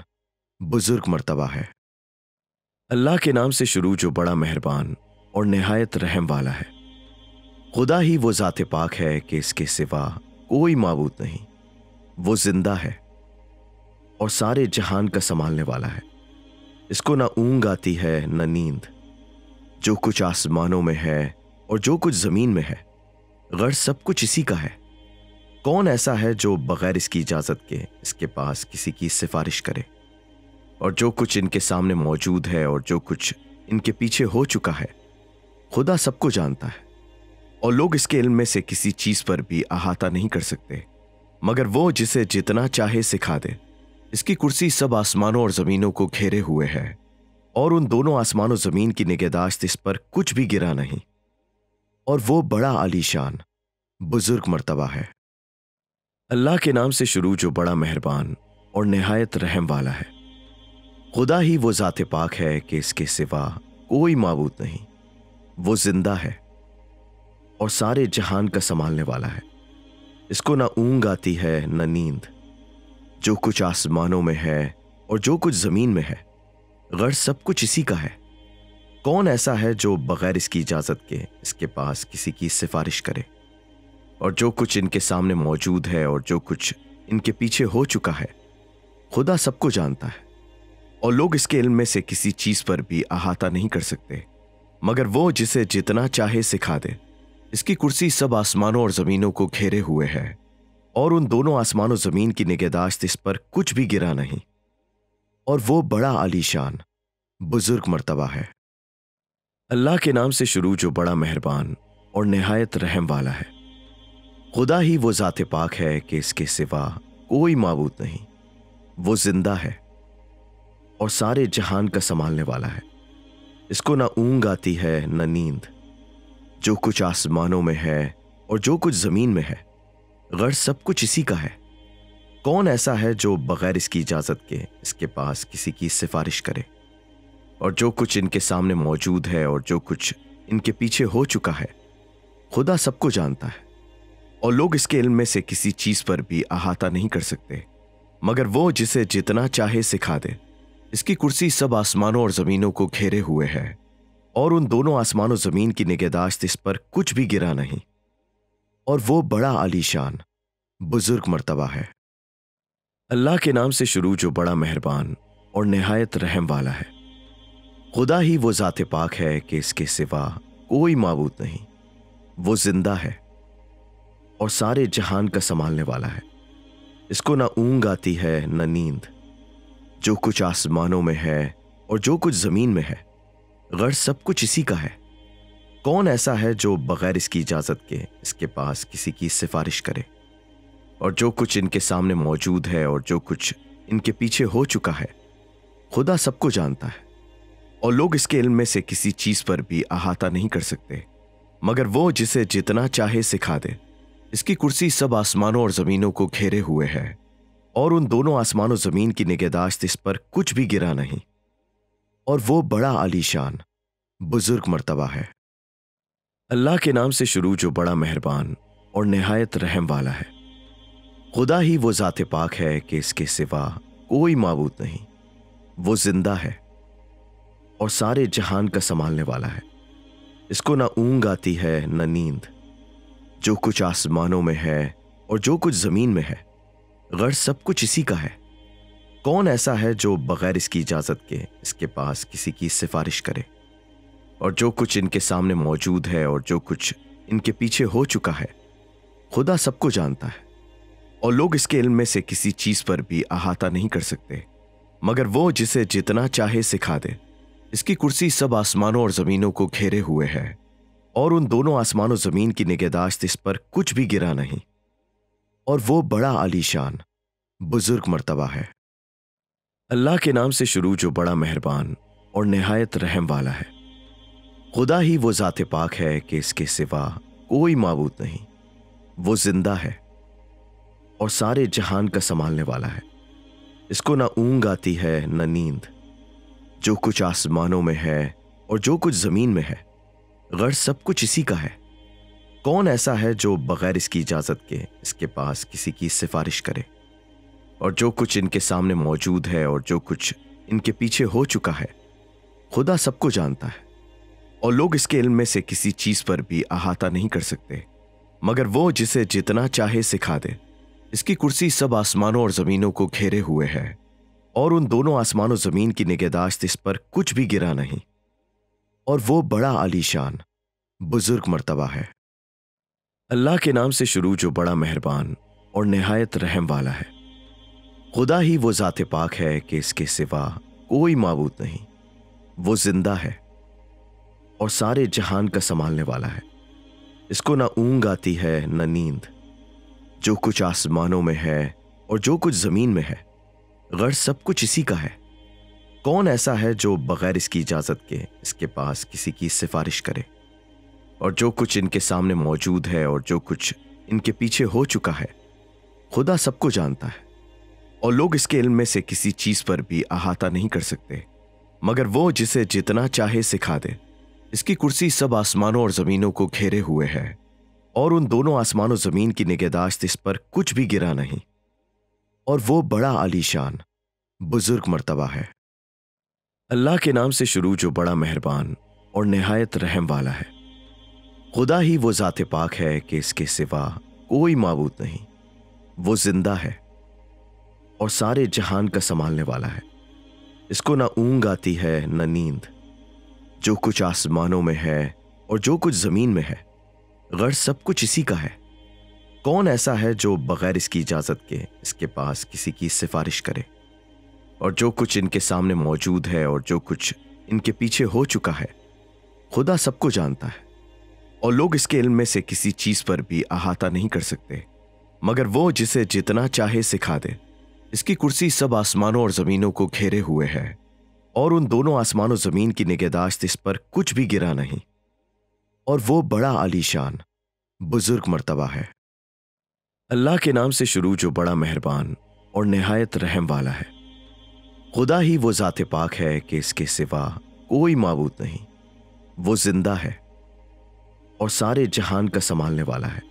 बुजुर्ग मर्तबा है। अल्लाह के नाम से शुरू जो बड़ा मेहरबान और निहायत रहम वाला है। खुदा ही वो ज़ात पाक है कि इसके सिवा कोई माबूद नहीं। वो जिंदा है और सारे जहान का संभालने वाला है। इसको ना ऊंग आती है न नींद। जो कुछ आसमानों में है और जो कुछ जमीन में है, गर्ज सब कुछ इसी का है। कौन ऐसा है जो बगैर इसकी इजाजत के इसके पास किसी की सिफारिश करे? और जो कुछ इनके सामने मौजूद है और जो कुछ इनके पीछे हो चुका है, खुदा सबको जानता है। और लोग इसके इल्म में से किसी चीज पर भी अहाता नहीं कर सकते, मगर वो जिसे जितना चाहे सिखा दे। इसकी कुर्सी सब आसमानों और जमीनों को घेरे हुए है, और उन दोनों आसमानों जमीन की निगहदाश्त इस पर कुछ भी गिरा नहीं। और वो बड़ा आलीशान बुजुर्ग मर्तबा है। अल्लाह के नाम से शुरू जो बड़ा मेहरबान और निहायत रहम वाला है। खुदा ही वो ज़ात पाक है कि इसके सिवा कोई माबूद नहीं। वो जिंदा है और सारे जहान का संभालने वाला है। इसको ना ऊंग आती है न नींद। जो कुछ आसमानों में है और जो कुछ जमीन में है, गर्ज सब कुछ इसी का है। कौन ऐसा है जो बगैर इसकी इजाजत के इसके पास किसी की सिफारिश करे? और जो कुछ इनके सामने मौजूद है और जो कुछ इनके पीछे हो चुका है, खुदा सबको जानता है। और लोग इसके इल्म में से किसी चीज पर भी अहाता नहीं कर सकते, मगर वो जिसे जितना चाहे सिखा दे। इसकी कुर्सी सब आसमानों और जमीनों को घेरे हुए है, और उन दोनों आसमानों जमीन की निगहदाश्त इस पर कुछ भी गिरा नहीं। और वो बड़ा आलीशान बुजुर्ग मर्तबा है। अल्लाह के नाम से शुरू जो बड़ा मेहरबान और निहायत रहम वाला है। खुदा ही वो ज़ात पाक है कि इसके सिवा कोई माबूद नहीं। वो जिंदा है और सारे जहान का संभालने वाला है। इसको ना ऊंग आती है न नींद। जो कुछ आसमानों में है और जो कुछ जमीन में है, गर्ज सब कुछ इसी का है। कौन ऐसा है जो बगैर इसकी इजाजत के इसके पास किसी की सिफारिश करे? और जो कुछ इनके सामने मौजूद है और जो कुछ इनके पीछे हो चुका है, खुदा सबको जानता है। और लोग इसके इल्म में से किसी चीज पर भी अहाता नहीं कर सकते, मगर वो जिसे जितना चाहे सिखा दे। इसकी कुर्सी सब आसमानों और जमीनों को घेरे हुए है, और उन दोनों आसमानों जमीन की निगहदाश्त इस पर कुछ भी गिरा नहीं। और वो बड़ा आलीशान बुजुर्ग मर्तबा है। अल्लाह के नाम से शुरू जो बड़ा मेहरबान और निहायत रहम वाला है। खुदा ही वो ज़ात पाक है कि इसके सिवा कोई माबूद नहीं। वो जिंदा है और सारे जहान का संभालने वाला है। इसको ना ऊंग आती है न नींद। जो कुछ आसमानों में है और जो कुछ जमीन में है, गर्ज सब कुछ इसी का है। कौन ऐसा है जो बगैर इसकी इजाजत के इसके पास किसी की सिफारिश करे? और जो कुछ इनके सामने मौजूद है और जो कुछ इनके पीछे हो चुका है, खुदा सबको जानता है। और लोग इसके इल्म में से किसी चीज पर भी अहाता नहीं कर सकते, मगर वो जिसे जितना चाहे सिखा दे। इसकी कुर्सी सब आसमानों और जमीनों को घेरे हुए है, और उन दोनों आसमानों जमीन की निगहदाश्त इस पर कुछ भी गिरा नहीं। और वो बड़ा आलीशान बुजुर्ग मर्तबा है। अल्लाह के नाम से शुरू जो बड़ा मेहरबान और निहायत रहम वाला है। खुदा ही वो ज़ात पाक है कि इसके सिवा कोई माबूद नहीं। वो जिंदा है और सारे जहान का संभालने वाला है। इसको ना ऊंग आती है न नींद। जो कुछ आसमानों में है और जो कुछ जमीन में है, गर्ज सब कुछ इसी का है। कौन ऐसा है जो बगैर इसकी इजाजत के इसके पास किसी की सिफारिश करे? और जो कुछ इनके सामने मौजूद है और जो कुछ इनके पीछे हो चुका है, खुदा सबको जानता है। और लोग इसके इल्म में से किसी चीज पर भी अहाता नहीं कर सकते, मगर वो जिसे जितना चाहे सिखा दे। इसकी कुर्सी सब आसमानों और जमीनों को घेरे हुए है, और उन दोनों आसमानों जमीन की निगहदाश्त इस पर कुछ भी गिरा नहीं। और वो बड़ा आलीशान बुजुर्ग मर्तबा है। अल्लाह के नाम से शुरू जो बड़ा मेहरबान और निहायत रहम वाला है। खुदा ही वो ज़ात पाक है कि इसके सिवा कोई माबूद नहीं। वो जिंदा है और सारे जहान का संभालने वाला है। इसको ना ऊँग आती है न नींद। जो कुछ आसमानों में है और जो कुछ जमीन में है, गर्ज सब कुछ इसी का है। कौन ऐसा है जो बगैर इसकी इजाजत के इसके पास किसी की सिफारिश करे? और जो कुछ इनके सामने मौजूद है और जो कुछ इनके पीछे हो चुका है, खुदा सबको जानता है और लोग इसके इल्म में से किसी चीज पर भी अहाता नहीं कर सकते मगर वो जिसे जितना चाहे सिखा दे। इसकी कुर्सी सब आसमानों और जमीनों को घेरे हुए है और उन दोनों आसमानों जमीन की निगहदाश्त इस पर कुछ भी गिरा नहीं। और वो बड़ा आलीशान बुजुर्ग मर्तबा है। अल्लाह के नाम से शुरू जो बड़ा मेहरबान और निहायत रहम वाला है। खुदा ही वो ज़ात पाक है कि इसके सिवा कोई माबूद नहीं। वो जिंदा है और सारे जहान का संभालने वाला है। इसको ना ऊँग आती है न नींद। जो कुछ आसमानों में है और जो कुछ जमीन में है, गर्ज सब कुछ इसी का है। कौन ऐसा है जो बगैर इसकी इजाजत के इसके पास किसी की सिफारिश करे? और जो कुछ इनके सामने मौजूद है और जो कुछ इनके पीछे हो चुका है, खुदा सबको जानता है और लोग इसके इल्म में से किसी चीज पर भी अहाता नहीं कर सकते मगर वो जिसे जितना चाहे सिखा दे। इसकी कुर्सी सब आसमानों और जमीनों को घेरे हुए है और उन दोनों आसमानों जमीन की निगहदाश्त इस पर कुछ भी गिरा नहीं। और वो बड़ा आलीशान बुजुर्ग मर्तबा है। अल्लाह के नाम से शुरू जो बड़ा मेहरबान और निहायत रहम वाला है। खुदा ही वो ज़ात पाक है कि इसके सिवा कोई माबूद नहीं। वो जिंदा है और सारे जहान का संभालने वाला है। इसको ना ऊँग आती है न नींद। जो कुछ आसमानों में है और जो कुछ जमीन में है, गर्ज सब कुछ इसी का है। कौन ऐसा है जो बगैर इसकी इजाजत के इसके पास किसी की सिफारिश करे? और जो कुछ इनके सामने मौजूद है और जो कुछ इनके पीछे हो चुका है, खुदा सबको जानता है और लोग इसके इल्म में से किसी चीज पर भी अहाता नहीं कर सकते मगर वो जिसे जितना चाहे सिखा दे। इसकी कुर्सी सब आसमानों और जमीनों को घेरे हुए है और उन दोनों आसमानों जमीन की निगहदाश्त इस पर कुछ भी गिरा नहीं। और वो बड़ा आलीशान बुजुर्ग मर्तबा है। अल्लाह के नाम से शुरू जो बड़ा मेहरबान और निहायत रहम वाला है। खुदा ही वो ज़ात पाक है कि इसके सिवा कोई माबूद नहीं। वो जिंदा है और सारे जहान का संभालने वाला है।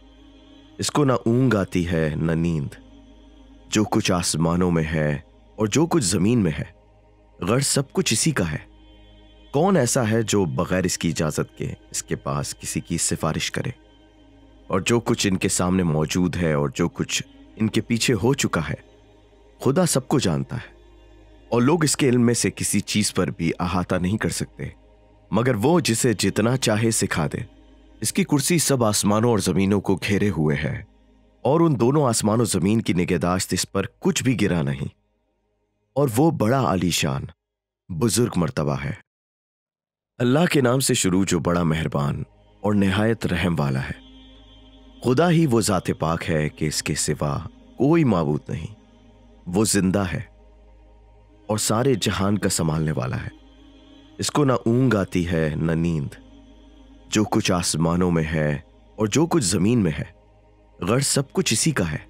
इसको ना ऊँग आती है न नींद। जो कुछ आसमानों में है और जो कुछ जमीन में है, गर्ज सब कुछ इसी का है। कौन ऐसा है जो बगैर इसकी इजाजत के इसके पास किसी की सिफारिश करे? और जो कुछ इनके सामने मौजूद है और जो कुछ इनके पीछे हो चुका है, खुदा सबको जानता है और लोग इसके इल्म में से किसी चीज पर भी अहाता नहीं कर सकते मगर वो जिसे जितना चाहे सिखा दे। इसकी कुर्सी सब आसमानों और जमीनों को घेरे हुए है और उन दोनों आसमानों जमीन की निगहदाश्त इस पर कुछ भी गिरा नहीं। और वो बड़ा आलीशान बुजुर्ग मर्तबा है। अल्लाह के नाम से शुरू जो बड़ा मेहरबान और निहायत रहम वाला है। खुदा ही वो ज़ात पाक है कि इसके सिवा कोई माबूद नहीं। वो जिंदा है और सारे जहान का संभालने वाला है। इसको ना ऊँग आती है न नींद। जो कुछ आसमानों में है और जो कुछ जमीन में है, गर्ज सब कुछ इसी का है।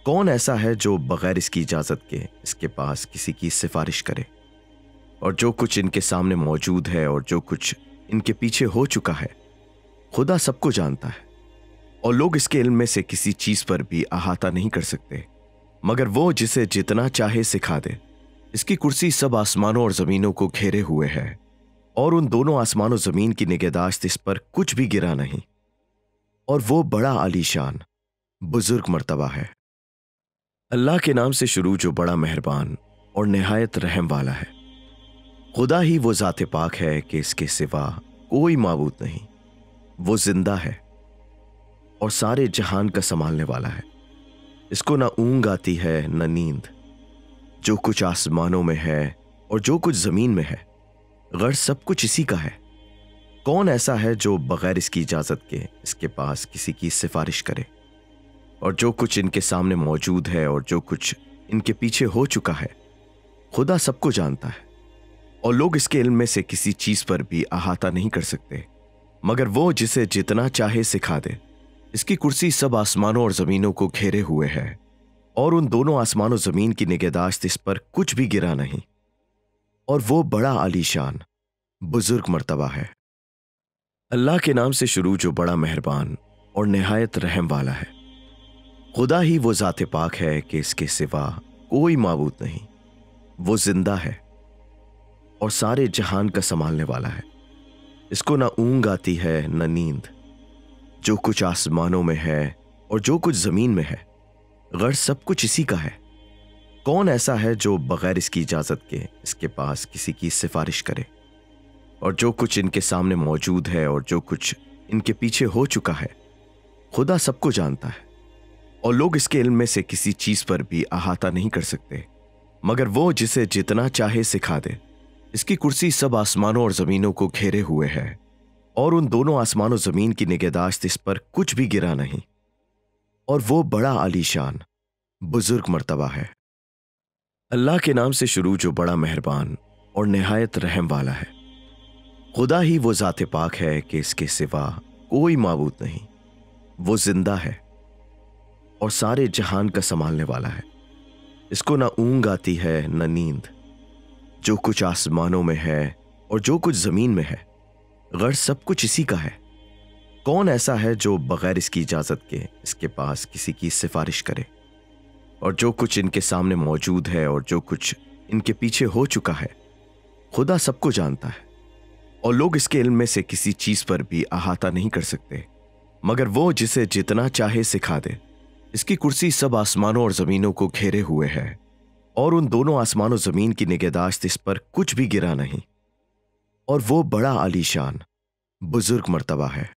कौन ऐसा है जो बगैर इसकी इजाजत के इसके पास किसी की सिफारिश करे? और जो कुछ इनके सामने मौजूद है और जो कुछ इनके पीछे हो चुका है, खुदा सबको जानता है और लोग इसके इल्म में से किसी चीज पर भी अहाता नहीं कर सकते मगर वो जिसे जितना चाहे सिखा दे। इसकी कुर्सी सब आसमानों और जमीनों को घेरे हुए है और उन दोनों आसमानों जमीन की निगहदाश्त इस पर कुछ भी गिरा नहीं। और वो बड़ा आलीशान बुजुर्ग मर्तबा है। अल्लाह के नाम से शुरू जो बड़ा मेहरबान और निहायत रहम वाला है। खुदा ही वो ज़ात पाक है कि इसके सिवा कोई माबूद नहीं। वो जिंदा है और सारे जहान का संभालने वाला है। इसको ना ऊँग आती है न नींद। जो कुछ आसमानों में है और जो कुछ जमीन में है, गर्ज सब कुछ इसी का है। कौन ऐसा है जो बगैर इसकी इजाजत के इसके पास किसी की सिफारिश करे? और जो कुछ इनके सामने मौजूद है और जो कुछ इनके पीछे हो चुका है, खुदा सबको जानता है और लोग इसके इल्म में से किसी चीज पर भी अहाता नहीं कर सकते मगर वो जिसे जितना चाहे सिखा दे। और उन दोनों आसमानों जमीन की निगहदाश्त इस पर कुछ भी गिरा नहीं। और वो बड़ा आलीशान बुजुर्ग मर्तबा है। अल्लाह के नाम से शुरू जो बड़ा मेहरबान और निहायत रहम वाला है। खुदा ही वो ज़ात पाक है कि इसके सिवा कोई माबूद नहीं। वो जिंदा है और सारे जहान का संभालने वाला है। इसको ना ऊँग आती है न नींद। जो कुछ आसमानों में है और जो कुछ जमीन में है, गर्ज सब कुछ इसी का है। कौन ऐसा है जो बगैर इसकी इजाजत के इसके पास किसी की सिफारिश करे? और जो कुछ इनके सामने मौजूद है और जो कुछ इनके पीछे हो चुका है, खुदा सबको जानता है और लोग इसके इल्म में से किसी चीज पर भी अहाता नहीं कर सकते मगर वो जिसे जितना चाहे सिखा दे। इसकी कुर्सी सब आसमानों और जमीनों को घेरे हुए है और उन दोनों आसमान और जमीन की निगहदाश्त इस पर कुछ भी गिरा नहीं, और वो बड़ा आलीशान बुजुर्ग मर्तबा है। अल्लाह के नाम से शुरू जो बड़ा मेहरबान और निहायत रहम वाला है। खुदा ही वो ज़ात पाक है कि इसके सिवा कोई माबूद नहीं। वो जिंदा है और सारे जहान का संभालने वाला है। इसको ना ऊंघ आती है न नींद। जो कुछ आसमानों में है और जो कुछ जमीन में है, गर्ज सब कुछ इसी का है। कौन ऐसा है जो बगैर इसकी इजाजत के इसके पास किसी की सिफारिश करे? और जो कुछ इनके सामने मौजूद है और जो कुछ इनके पीछे हो चुका है, खुदा सबको जानता है, और लोग इसके इल्म में से किसी चीज पर भी अहाता नहीं कर सकते, मगर वो जिसे जितना चाहे सिखा दे। इसकी कुर्सी सब आसमानों और जमीनों को घेरे हुए है, और उन दोनों आसमानों जमीन की निगहदाश्त इस पर कुछ भी गिरा नहीं, और वो बड़ा आलीशान बुजुर्ग मर्तबा है। अल्लाह के नाम से शुरू जो बड़ा मेहरबान और निहायत रहम वाला है। खुदा ही वो ज़ात पाक है कि इसके सिवा कोई माबूद नहीं। वो जिंदा है और सारे जहान का संभालने वाला है। इसको ना ऊंघ आती है न नींद। जो कुछ आसमानों में है और जो कुछ जमीन में है, गर्ज सब कुछ इसी का है। कौन ऐसा है जो बगैर इसकी इजाजत के इसके पास किसी की सिफारिश करे? और जो कुछ इनके सामने मौजूद है और जो कुछ इनके पीछे हो चुका है, खुदा सबको जानता है, और लोग इसके इल्म में से किसी चीज पर भी अहाता नहीं कर सकते, मगर वो जिसे जितना चाहे सिखा दे। इसकी कुर्सी सब आसमानों और जमीनों को घेरे हुए है, और उन दोनों आसमानों जमीन की निगहदाश्त इस पर कुछ भी गिरा नहीं, और वो बड़ा आलीशान बुजुर्ग मर्तबा है।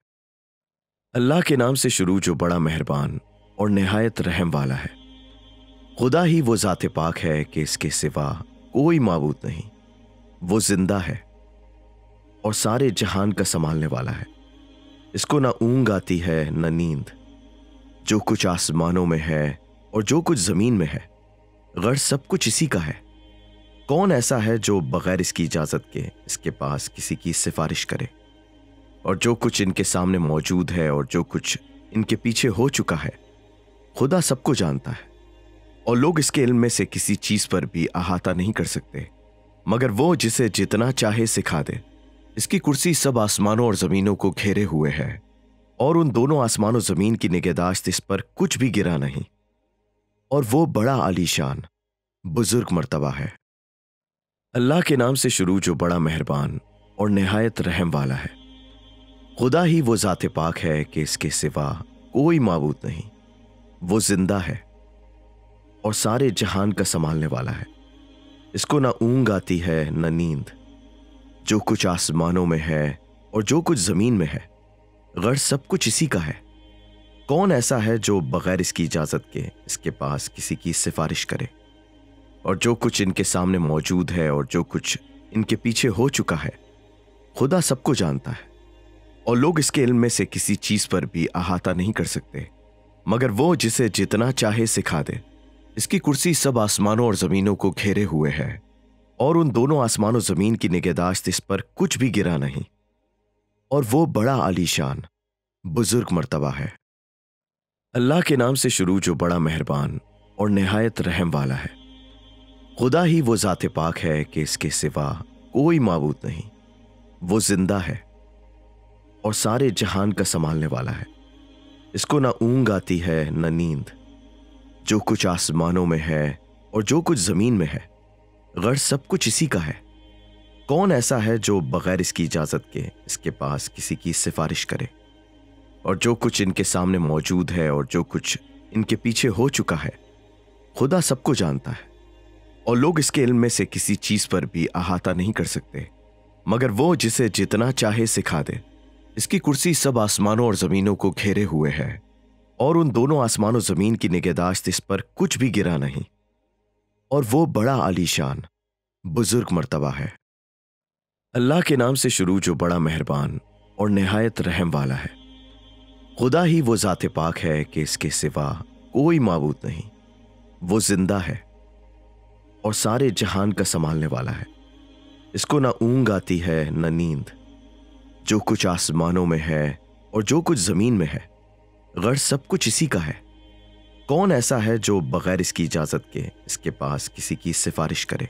अल्लाह के नाम से शुरू जो बड़ा मेहरबान और निहायत रहम वाला है। खुदा ही वो ज़ात पाक है कि इसके सिवा कोई माबूद नहीं। वो जिंदा है और सारे जहान का संभालने वाला है। इसको ना ऊंघ आती है न नींद। जो कुछ आसमानों में है और जो कुछ जमीन में है, गर्ज सब कुछ इसी का है। कौन ऐसा है जो बगैर इसकी इजाजत के इसके पास किसी की सिफारिश करे? और जो कुछ इनके सामने मौजूद है और जो कुछ इनके पीछे हो चुका है, खुदा सबको जानता है, और लोग इसके इल्म में से किसी चीज पर भी अहाता नहीं कर सकते, मगर वो जिसे जितना चाहे सिखा दे। इसकी कुर्सी सब आसमानों और जमीनों को घेरे हुए है, और उन दोनों आसमानों जमीन की निगहदाश्त इस पर कुछ भी गिरा नहीं, और वो बड़ा आलीशान बुजुर्ग मर्तबा है। अल्लाह के नाम से शुरू जो बड़ा मेहरबान और निहायत रहम वाला है। खुदा ही वो ज़ात पाक है कि इसके सिवा कोई माबूद नहीं। वो जिंदा है और सारे जहान का संभालने वाला है। इसको ना ऊंघ आती है न नींद। जो कुछ आसमानों में है और जो कुछ जमीन में है, गर्ज सब कुछ इसी का है। कौन ऐसा है जो बगैर इसकी इजाजत के इसके पास किसी की सिफारिश करे? और जो कुछ इनके सामने मौजूद है और जो कुछ इनके पीछे हो चुका है, खुदा सबको जानता है, और लोग इसके इल्म में से किसी चीज पर भी अहाता नहीं कर सकते, मगर वो जिसे जितना चाहे सिखा दे। इसकी कुर्सी सब आसमानों और जमीनों को घेरे हुए है, और उन दोनों आसमानों जमीन की निगहदाश्त इस पर कुछ भी गिरा नहीं, और वो बड़ा आलीशान बुजुर्ग मर्तबा है। अल्लाह के नाम से शुरू जो बड़ा मेहरबान और निहायत रहम वाला है। खुदा ही वो ज़ात पाक है कि इसके सिवा कोई माबूद नहीं। वो जिंदा है और सारे जहान का संभालने वाला है। इसको ना ऊंघ आती है न नींद। जो कुछ आसमानों में है और जो कुछ जमीन में है, गर्ज सब कुछ इसी का है। कौन ऐसा है जो बगैर इसकी इजाजत के इसके पास किसी की सिफारिश करे? और जो कुछ इनके सामने मौजूद है और जो कुछ इनके पीछे हो चुका है, खुदा सबको जानता है, और लोग इसके इल्म में से किसी चीज पर भी अहाता नहीं कर सकते, मगर वो जिसे जितना चाहे सिखा दे। इसकी कुर्सी सब आसमानों और जमीनों को घेरे हुए है, और उन दोनों आसमानों जमीन की निगहदाश्त इस पर कुछ भी गिरा नहीं, और वो बड़ा आलीशान बुजुर्ग मर्तबा है। अल्लाह के नाम से शुरू जो बड़ा मेहरबान और निहायत रहम वाला है। खुदा ही वो ज़ात पाक है कि इसके सिवा कोई माबूद नहीं। वो जिंदा है और सारे जहान का संभालने वाला है। इसको ना ऊंघ आती है न नींद। जो कुछ आसमानों में है और जो कुछ जमीन में है, गर्ज सब कुछ इसी का है। کون ایسا ہے جو بغیر اس کی اجازت کے اس کے پاس کسی کی سفارش کرے؟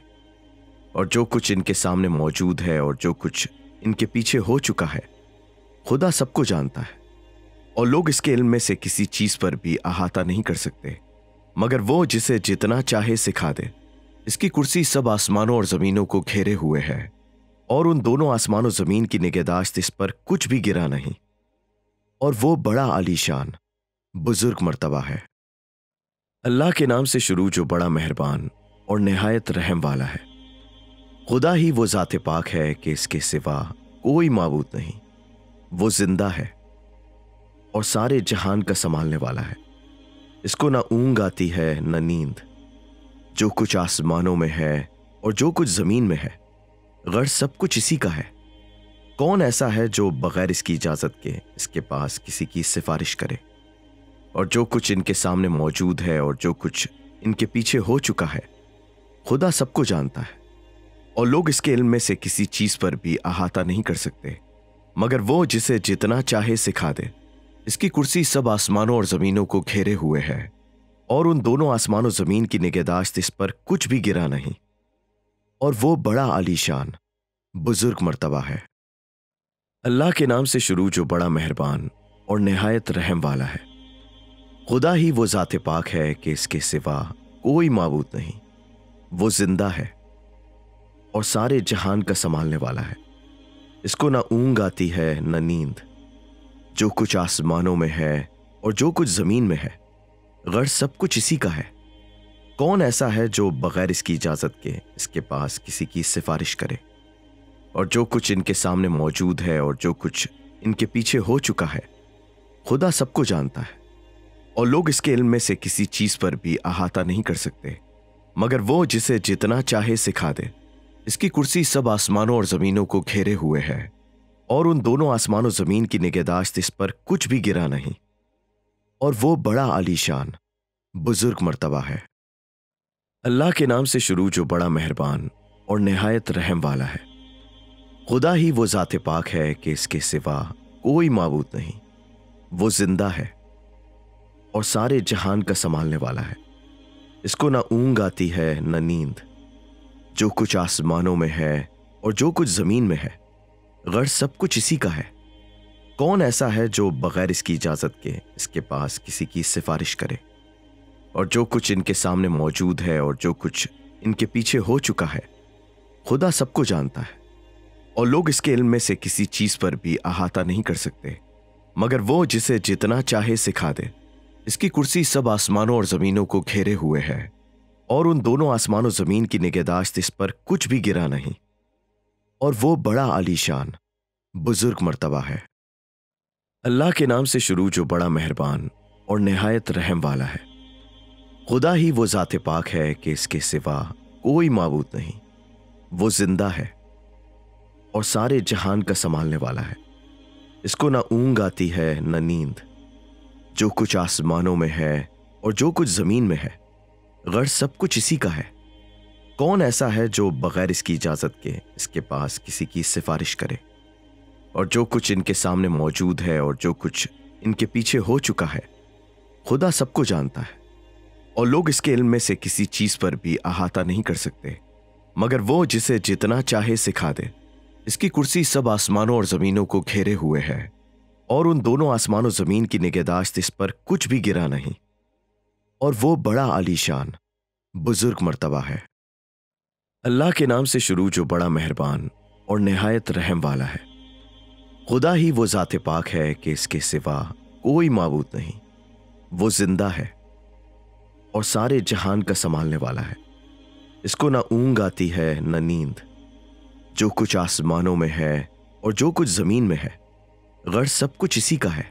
اور جو کچھ ان کے سامنے موجود ہے اور جو کچھ ان کے پیچھے ہو چکا ہے، خدا سب کو جانتا ہے، اور لوگ اس کے علم میں سے کسی چیز پر بھی احاطہ نہیں کر سکتے مگر وہ جسے جتنا چاہے سکھا دے۔ اس کی کرسی سب آسمانوں اور زمینوں کو گھیرے ہوئے ہے، اور ان دونوں آسمان و زمین کی نگہداشت اس پر کچھ بھی گرا نہیں، اور وہ بڑا عالیشان بزرگ مرتبہ ہے۔ اللہ کے نام سے شروع جو بڑا مہربان اور نہایت رحم والا ہے۔ خدا ہی وہ ذات پاک ہے کہ اس کے سوا کوئی معبود نہیں۔ وہ زندہ ہے اور سارے جہان کا سنبھالنے والا ہے۔ اس کو نہ اونگ آتی ہے نہ نیند۔ جو کچھ آسمانوں میں ہے اور جو کچھ زمین میں ہے، غرض سب کچھ اسی کا ہے۔ کون ایسا ہے جو بغیر اس کی اجازت کے اس کے پاس کسی کی سفارش کرے؟ اور جو کچھ ان کے سامنے موجود ہے اور جو کچھ ان کے پیچھے ہو چکا ہے، خدا سب کو جانتا ہے، اور لوگ اس کے علم میں سے کسی چیز پر بھی احاطہ نہیں کر سکتے مگر وہ جسے جتنا چاہے سکھا دے۔ اس کی کرسی سب آسمانوں اور زمینوں کو گھیرے ہوئے ہے، اور ان دونوں آسمان و زمین کی نگہداشت اس پر کچھ بھی گرا نہیں، اور وہ بڑا عالیشان بزرگ مرتبہ ہے۔ اللہ کے نام سے شروع جو بڑا مہربان اور نہایت رحم والا ہے۔ خدا ہی وہ ذات پاک ہے کہ اس کے سوا کوئی معبود نہیں۔ وہ زندہ ہے اور سارے جہان کا سنبھالنے والا ہے۔ اس کو نہ اونگ آتی ہے نہ نیند۔ جو کچھ آسمانوں میں ہے اور جو کچھ زمین میں ہے، غرض سب کچھ اسی کا ہے۔ کون ایسا ہے جو بغیر اس کی اجازت کے اس کے پاس کسی کی سفارش کرے؟ اور جو کچھ ان کے سامنے موجود ہے اور جو کچھ ان کے پیچھے ہو چکا ہے، خدا سب کو جانتا ہے، اور لوگ اس کے علم میں سے کسی چیز پر بھی احاطہ نہیں کر سکتے مگر وہ جسے جتنا چاہے سکھا دے۔ اس کی کرسی سب آسمانوں اور زمینوں کو گھیرے ہوئے ہے، اور ان دونوں آسمان و زمین کی نگہداشت اس پر کچھ بھی گرا نہیں، اور وہ بڑا عالیشان بزرگ مرتبہ ہے۔ اللہ کے نام سے شروع جو بڑا مہربان اور نہایت رحم والا ہے۔ خدا ہی وہ ذات پاک ہے کہ اس کے سوا کوئی معبود نہیں۔ وہ زندہ ہے اور سارے جہان کا سنبھالنے والا ہے۔ اس کو نہ اونگ آتی ہے نہ نیند۔ جو کچھ آسمانوں میں ہے اور جو کچھ زمین میں ہے، غرض سب کچھ اسی کا ہے۔ کون ایسا ہے جو بغیر اس کی اجازت کے اس کے پاس کسی کی سفارش کرے؟ اور جو کچھ ان کے سامنے موجود ہے اور جو کچھ ان کے پیچھے ہو چکا ہے، خدا سب کو جانتا ہے، اور لوگ اس کے علم میں سے کسی چیز پر بھی احاطہ نہیں کر سکتے مگر وہ جسے جتنا چاہے سکھا دے۔ اس کی کرسی سب آسمانوں اور زمینوں کو گھیرے ہوئے ہے، اور ان دونوں آسمان و زمین کی نگہداشت اس پر کچھ بھی گرا نہیں، اور وہ بڑا عالیشان بزرگ مرتبہ ہے۔ اللہ کے نام سے شروع جو بڑا مہربان اور نہایت رحم والا ہے۔ خدا ہی وہ ذات پاک ہے کہ اس کے سوا کوئی معبود نہیں۔ وہ زندہ ہے اور سارے جہان کا سنبھالنے والا ہے۔ اس کو نہ اونگ آتی ہے نہ نیند۔ جو کچھ آسمانوں میں ہے اور جو کچھ زمین میں ہے، غرض سب کچھ اسی کا ہے۔ کون ایسا ہے جو بغیر اس کی اجازت کے اس کے پاس کسی کی سفارش کرے؟ اور جو کچھ ان کے سامنے موجود ہے اور جو کچھ ان کے پیچھے ہو چکا ہے، خدا سب کو جانتا ہے، اور لوگ اس کے علم میں سے کسی چیز پر بھی احاطہ نہیں کر سکتے مگر وہ جسے جتنا چاہے سکھا دے۔ اس کی کرسی سب آسمانوں اور زمینوں کو گھیرے ہوئے ہے، اور ان دونوں آسمان و زمین کی نگہداشت اس پر کچھ بھی گرا نہیں، اور وہ بڑا عالیشان بزرگ مرتبہ ہے۔ اللہ کے نام سے شروع جو بڑا مہربان اور نہایت رحم والا ہے۔ خدا ہی وہ ذات پاک ہے کہ اس کے سوا کوئی معبود نہیں۔ وہ زندہ ہے اور سارے جہان کا سنبھالنے والا ہے۔ اس کو نہ اونگ آتی ہے نہ نیند۔ جو کچھ آسمانوں میں ہے اور جو کچھ زمین میں ہے، غرض سب کچھ اسی کا ہے۔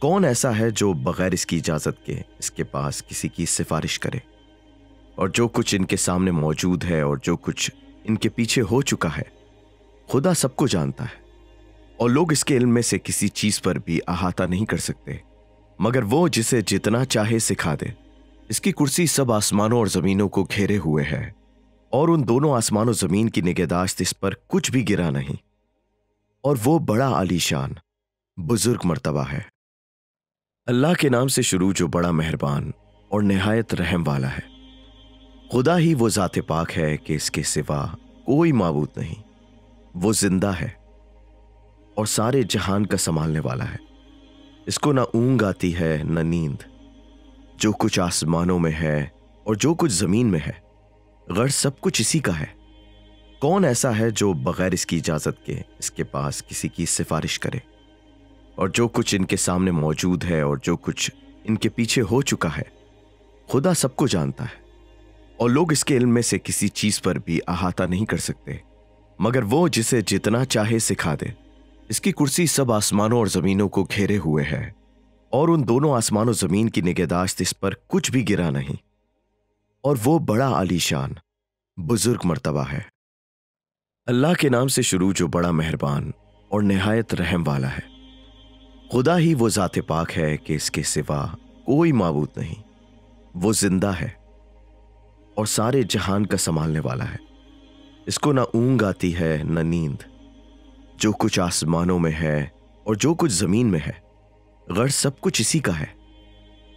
کون ایسا ہے جو بغیر اس کی اجازت کے اس کے پاس کسی کی سفارش کرے؟ اور جو کچھ ان کے سامنے موجود ہے اور جو کچھ ان کے پیچھے ہو چکا ہے، خدا سب کو جانتا ہے، اور لوگ اس کے علم میں سے کسی چیز پر بھی احاطہ نہیں کر سکتے مگر وہ جسے جتنا چاہے سکھا دے۔ اس کی کرسی سب آسمانوں اور زمینوں کو گھیرے ہوئے ہے، اور ان دونوں آسمان و زمین کی نگہداشت اس پر کچھ بھی گرا نہیں، اور وہ بڑا عالیشان بزرگ مرتبہ ہے۔ اللہ کے نام سے شروع جو بڑا مہربان اور نہایت رحم والا ہے۔ خدا ہی وہ ذات پاک ہے کہ اس کے سوا کوئی معبود نہیں۔ وہ زندہ ہے اور سارے جہان کا سنبھالنے والا ہے۔ اس کو نہ اونگ آتی ہے نہ نیند۔ جو کچھ آسمانوں میں ہے اور جو کچھ زمین میں ہے، غرض سب کچھ اسی کا ہے۔ کون ایسا ہے جو بغیر اس کی اجازت کے اس کے پاس کسی کی سفارش کرے؟ اور جو کچھ ان کے سامنے موجود ہے اور جو کچھ ان کے پیچھے ہو چکا ہے، خدا سب کو جانتا ہے، اور لوگ اس کے علم میں سے کسی چیز پر بھی احاطہ نہیں کر سکتے مگر وہ جسے جتنا چاہے سکھا دے۔ اس کی کرسی سب آسمانوں اور زمینوں کو گھیرے ہوئے ہے، اور ان دونوں آسمان و زمین کی نگہداشت اس پر کچھ بھی گرا نہیں۔ اور وہ بڑا عالیشان بزرگ مرتبہ ہے۔ اللہ کے نام سے شروع جو بڑا مہربان اور نہایت رحم والا ہے۔ خدا ہی وہ ذات پاک ہے کہ اس کے سوا کوئی معبود نہیں۔ وہ زندہ ہے اور سارے جہان کا سنبھالنے والا ہے۔ اس کو نہ اونگ آتی ہے نہ نیند۔ جو کچھ آسمانوں میں ہے اور جو کچھ زمین میں ہے، غرض سب کچھ اسی کا ہے۔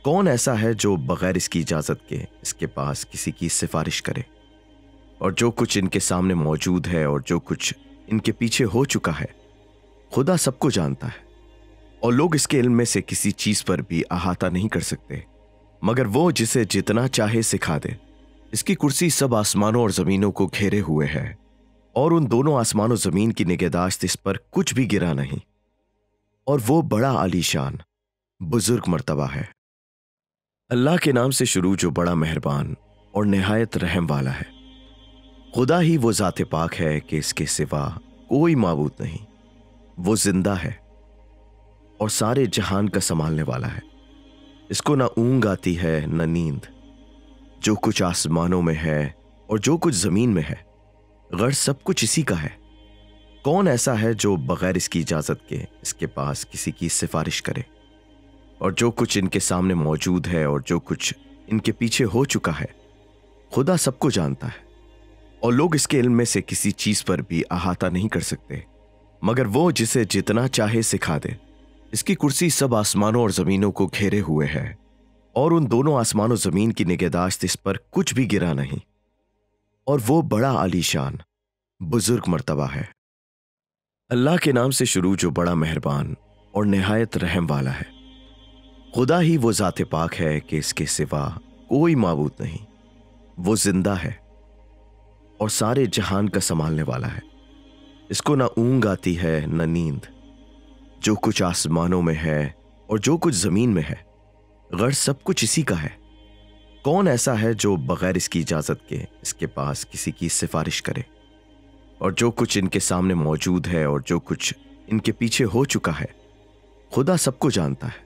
کون ایسا ہے جو بغیر اس کی اجازت کے اس کے پاس کسی کی سفارش کرے؟ اور جو کچھ ان کے سامنے موجود ہے اور جو کچھ ان کے پیچھے ہو چکا ہے، خدا سب کو جانتا ہے، اور لوگ اس کے علم میں سے کسی چیز پر بھی احاطہ نہیں کر سکتے مگر وہ جسے جتنا چاہے سکھا دے۔ اس کی کرسی سب آسمانوں اور زمینوں کو گھیرے ہوئے ہے، اور ان دونوں آسمان و زمین کی نگہداشت اس پر کچھ بھی گرا نہیں۔ اور وہ بڑا عالیشان بزرگ مرتبہ ہے۔ اللہ کے نام سے شروع جو بڑا مہربان اور نہایت رحم والا ہے۔ خدا ہی وہ ذات پاک ہے کہ اس کے سوا کوئی معبود نہیں۔ وہ زندہ ہے اور سارے جہان کا سنبھالنے والا ہے۔ اس کو نہ اونگ آتی ہے نہ نیند۔ جو کچھ آسمانوں میں ہے اور جو کچھ زمین میں ہے، غرض سب کچھ اسی کا ہے۔ کون ایسا ہے جو بغیر اس کی اجازت کے اس کے پاس کسی کی سفارش کرے؟ اور جو کچھ ان کے سامنے موجود ہے اور جو کچھ ان کے پیچھے ہو چکا ہے، خدا سب کو جانتا ہے، اور لوگ اس کے علم میں سے کسی چیز پر بھی احاطہ نہیں کر سکتے مگر وہ جسے جتنا چاہے سکھا دے۔ اس کی کرسی سب آسمانوں اور زمینوں کو گھیرے ہوئے ہے، اور ان دونوں آسمان و زمین کی نگہداشت اس پر کچھ بھی گرا نہیں۔ اور وہ بڑا عالیشان بزرگ مرتبہ ہے۔ اللہ کے نام سے شروع جو بڑا مہربان اور نہایت رحم والا ہے۔ خدا ہی وہ ذات پاک ہے کہ اس کے سوا کوئی معبود نہیں۔ وہ زندہ ہے اور سارے جہان کا سنبھالنے والا ہے۔ اس کو نہ اونگ آتی ہے نہ نیند۔ جو کچھ آسمانوں میں ہے اور جو کچھ زمین میں ہے، غرض سب کچھ اسی کا ہے۔ کون ایسا ہے جو بغیر اس کی اجازت کے اس کے پاس کسی کی سفارش کرے؟ اور جو کچھ ان کے سامنے موجود ہے اور جو کچھ ان کے پیچھے ہو چکا ہے، خدا سب کو جانتا ہے،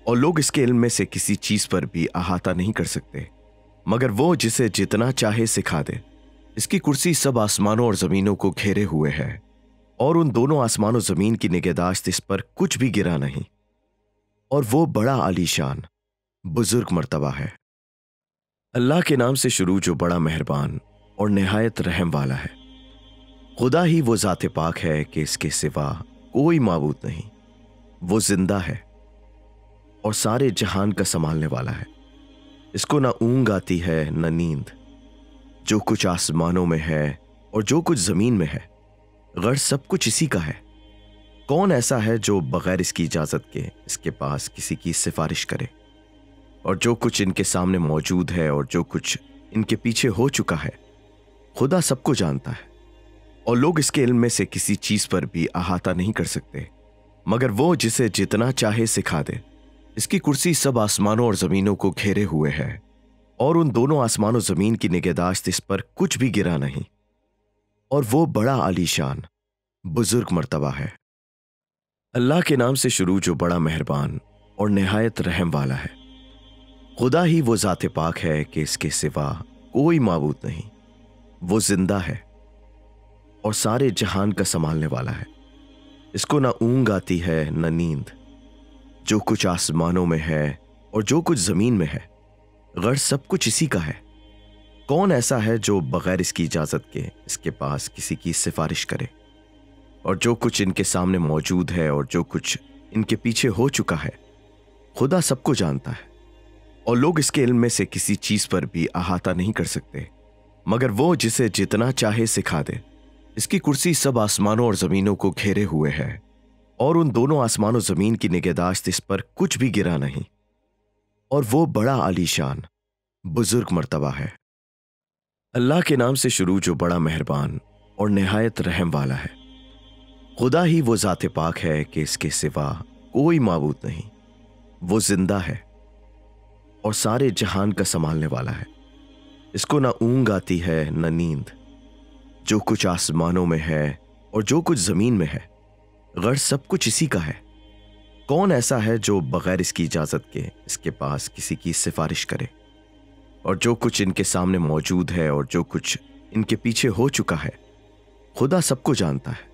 اور لوگ اس کے علم میں سے کسی چیز پر بھی احاطہ نہیں کر سکتے مگر وہ جسے جتنا چاہے سکھا دے۔ اس کی کرسی سب آسمانوں اور زمینوں کو گھیرے ہوئے ہے، اور ان دونوں آسمان و زمین کی نگہداشت اس پر کچھ بھی گرا نہیں۔ اور وہ بڑا عالیشان بزرگ مرتبہ ہے۔ اللہ کے نام سے شروع جو بڑا مہربان اور نہایت رحم والا ہے۔ خدا ہی وہ ذات پاک ہے کہ اس کے سوا کوئی معبود نہیں۔ وہ زندہ ہے اور سارے جہان کا سنبھالنے والا ہے۔ اس کو نہ اونگ آتی ہے نہ نیند۔ جو کچھ آسمانوں میں ہے اور جو کچھ زمین میں ہے، غرض سب کچھ اسی کا ہے۔ کون ایسا ہے جو بغیر اس کی اجازت کے اس کے پاس کسی کی سفارش کرے؟ اور جو کچھ ان کے سامنے موجود ہے اور جو کچھ ان کے پیچھے ہو چکا ہے، خدا سب کو جانتا ہے، اور لوگ اس کے علم میں سے کسی چیز پر بھی احاطہ نہیں کر سکتے مگر وہ جسے جتنا چاہے سکھا دے۔ اس کی کرسی سب آسمانوں اور زمینوں کو گھیرے ہوئے ہے، اور ان دونوں آسمان و زمین کی نگہداشت اس پر کچھ بھی گرا نہیں۔ اور وہ بڑا عالیشان بزرگ مرتبہ ہے۔ اللہ کے نام سے شروع جو بڑا مہربان اور نہایت رحم والا ہے۔ خدا ہی وہ ذات پاک ہے کہ اس کے سوا کوئی معبود نہیں۔ وہ زندہ ہے اور سارے جہان کا سنبھالنے والا ہے۔ اس کو نہ اونگ آتی ہے نہ نیند۔ جو کچھ آسمانوں میں ہے اور جو کچھ زمین میں ہے، غرض سب کچھ اسی کا ہے۔ کون ایسا ہے جو بغیر اس کی اجازت کے اس کے پاس کسی کی سفارش کرے؟ اور جو کچھ ان کے سامنے موجود ہے اور جو کچھ ان کے پیچھے ہو چکا ہے، خدا سب کو جانتا ہے، और लोग इसके इल्म में से किसी चीज पर भी अहाता नहीं कर सकते, मगर वो जिसे जितना चाहे सिखा दे। इसकी कुर्सी सब आसमानों और जमीनों को घेरे हुए है, और उन दोनों आसमानों जमीन की निगहदाश्त इस पर कुछ भी गिरा नहीं। और वो बड़ा आलीशान बुजुर्ग मर्तबा है। अल्लाह के नाम से शुरू जो बड़ा मेहरबान और निहायत रहम वाला है। खुदा ही वो ज़ात पाक है कि इसके सिवा कोई माबूद नहीं। वो जिंदा है और सारे जहान का संभालने वाला है। इसको ना ऊंग आती है न नींद। जो कुछ आसमानों में है और जो कुछ जमीन में है, गर्ज सब कुछ इसी का है। कौन ऐसा है जो बगैर इसकी इजाजत के इसके पास किसी की सिफारिश करे? और जो कुछ इनके सामने मौजूद है और जो कुछ इनके पीछे हो चुका है, खुदा सबको जानता है।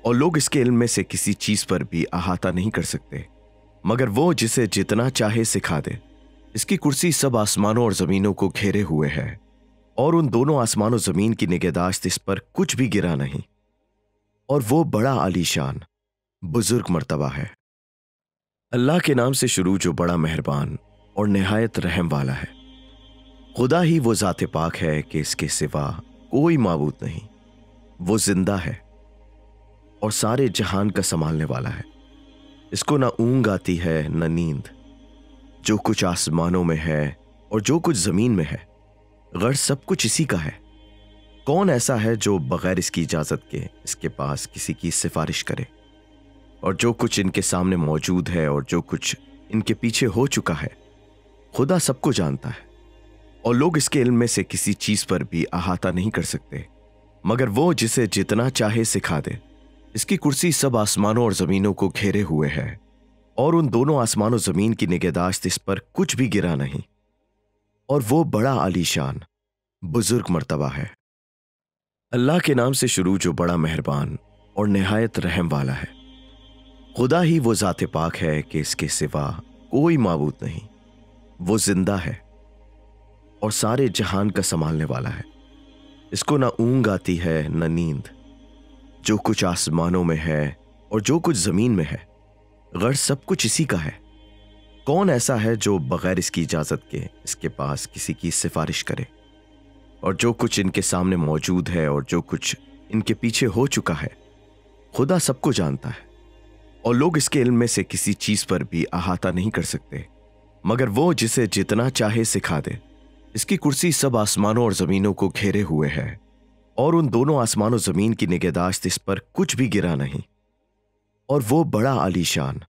और लोग इसके इल्म में से किसी चीज पर भी अहाता नहीं कर सकते, मगर वो जिसे जितना चाहे सिखा दे। इसकी कुर्सी सब आसमानों और जमीनों को घेरे हुए है, और उन दोनों आसमानों जमीन की निगहदाश्त इस पर कुछ भी गिरा नहीं। और वो बड़ा आलीशान बुजुर्ग मर्तबा है। अल्लाह के नाम से शुरू जो बड़ा मेहरबान और निहायत रहम वाला है। खुदा ही वो ज़ात पाक है कि इसके सिवा कोई माबूद नहीं। वो जिंदा है और सारे जहान का संभालने वाला है। इसको ना ऊंग आती है न नींद। जो कुछ आसमानों में है और जो कुछ जमीन में है, गर्ज सब कुछ इसी का है। कौन ऐसा है जो बगैर इसकी इजाजत के इसके पास किसी की सिफारिश करे? और जो कुछ इनके सामने मौजूद है और जो कुछ इनके पीछे हो चुका है, खुदा सबको जानता है। और लोग इसके इल्म में से किसी चीज पर भी अहाता नहीं कर सकते, मगर वो जिसे जितना चाहे सिखा दे। इसकी कुर्सी सब आसमानों और जमीनों को घेरे हुए है, और उन दोनों आसमानों जमीन की निगहदाश्त इस पर कुछ भी गिरा नहीं। और वो बड़ा आलीशान बुजुर्ग मर्तबा है। अल्लाह के नाम से शुरू जो बड़ा मेहरबान और निहायत रहम वाला है। खुदा ही वो ज़ात पाक है कि इसके सिवा कोई माबूद नहीं। वो जिंदा है और सारे जहान का संभालने वाला है। इसको ना ऊंग आती है न नींद। जो कुछ आसमानों में है और जो कुछ जमीन में है, गर्ज सब कुछ इसी का है। कौन ऐसा है जो बगैर इसकी इजाजत के इसके पास किसी की सिफारिश करे? और जो कुछ इनके सामने मौजूद है और जो कुछ इनके पीछे हो चुका है, खुदा सबको जानता है। और लोग इसके इल्म में से किसी चीज पर भी अहाता नहीं कर सकते, मगर वो जिसे जितना चाहे सिखा दे। इसकी कुर्सी सब आसमानों और जमीनों को घेरे हुए है, और उन दोनों आसमानों जमीन की निगहदाश्त इस पर कुछ भी गिरा नहीं। और वो बड़ा आलीशान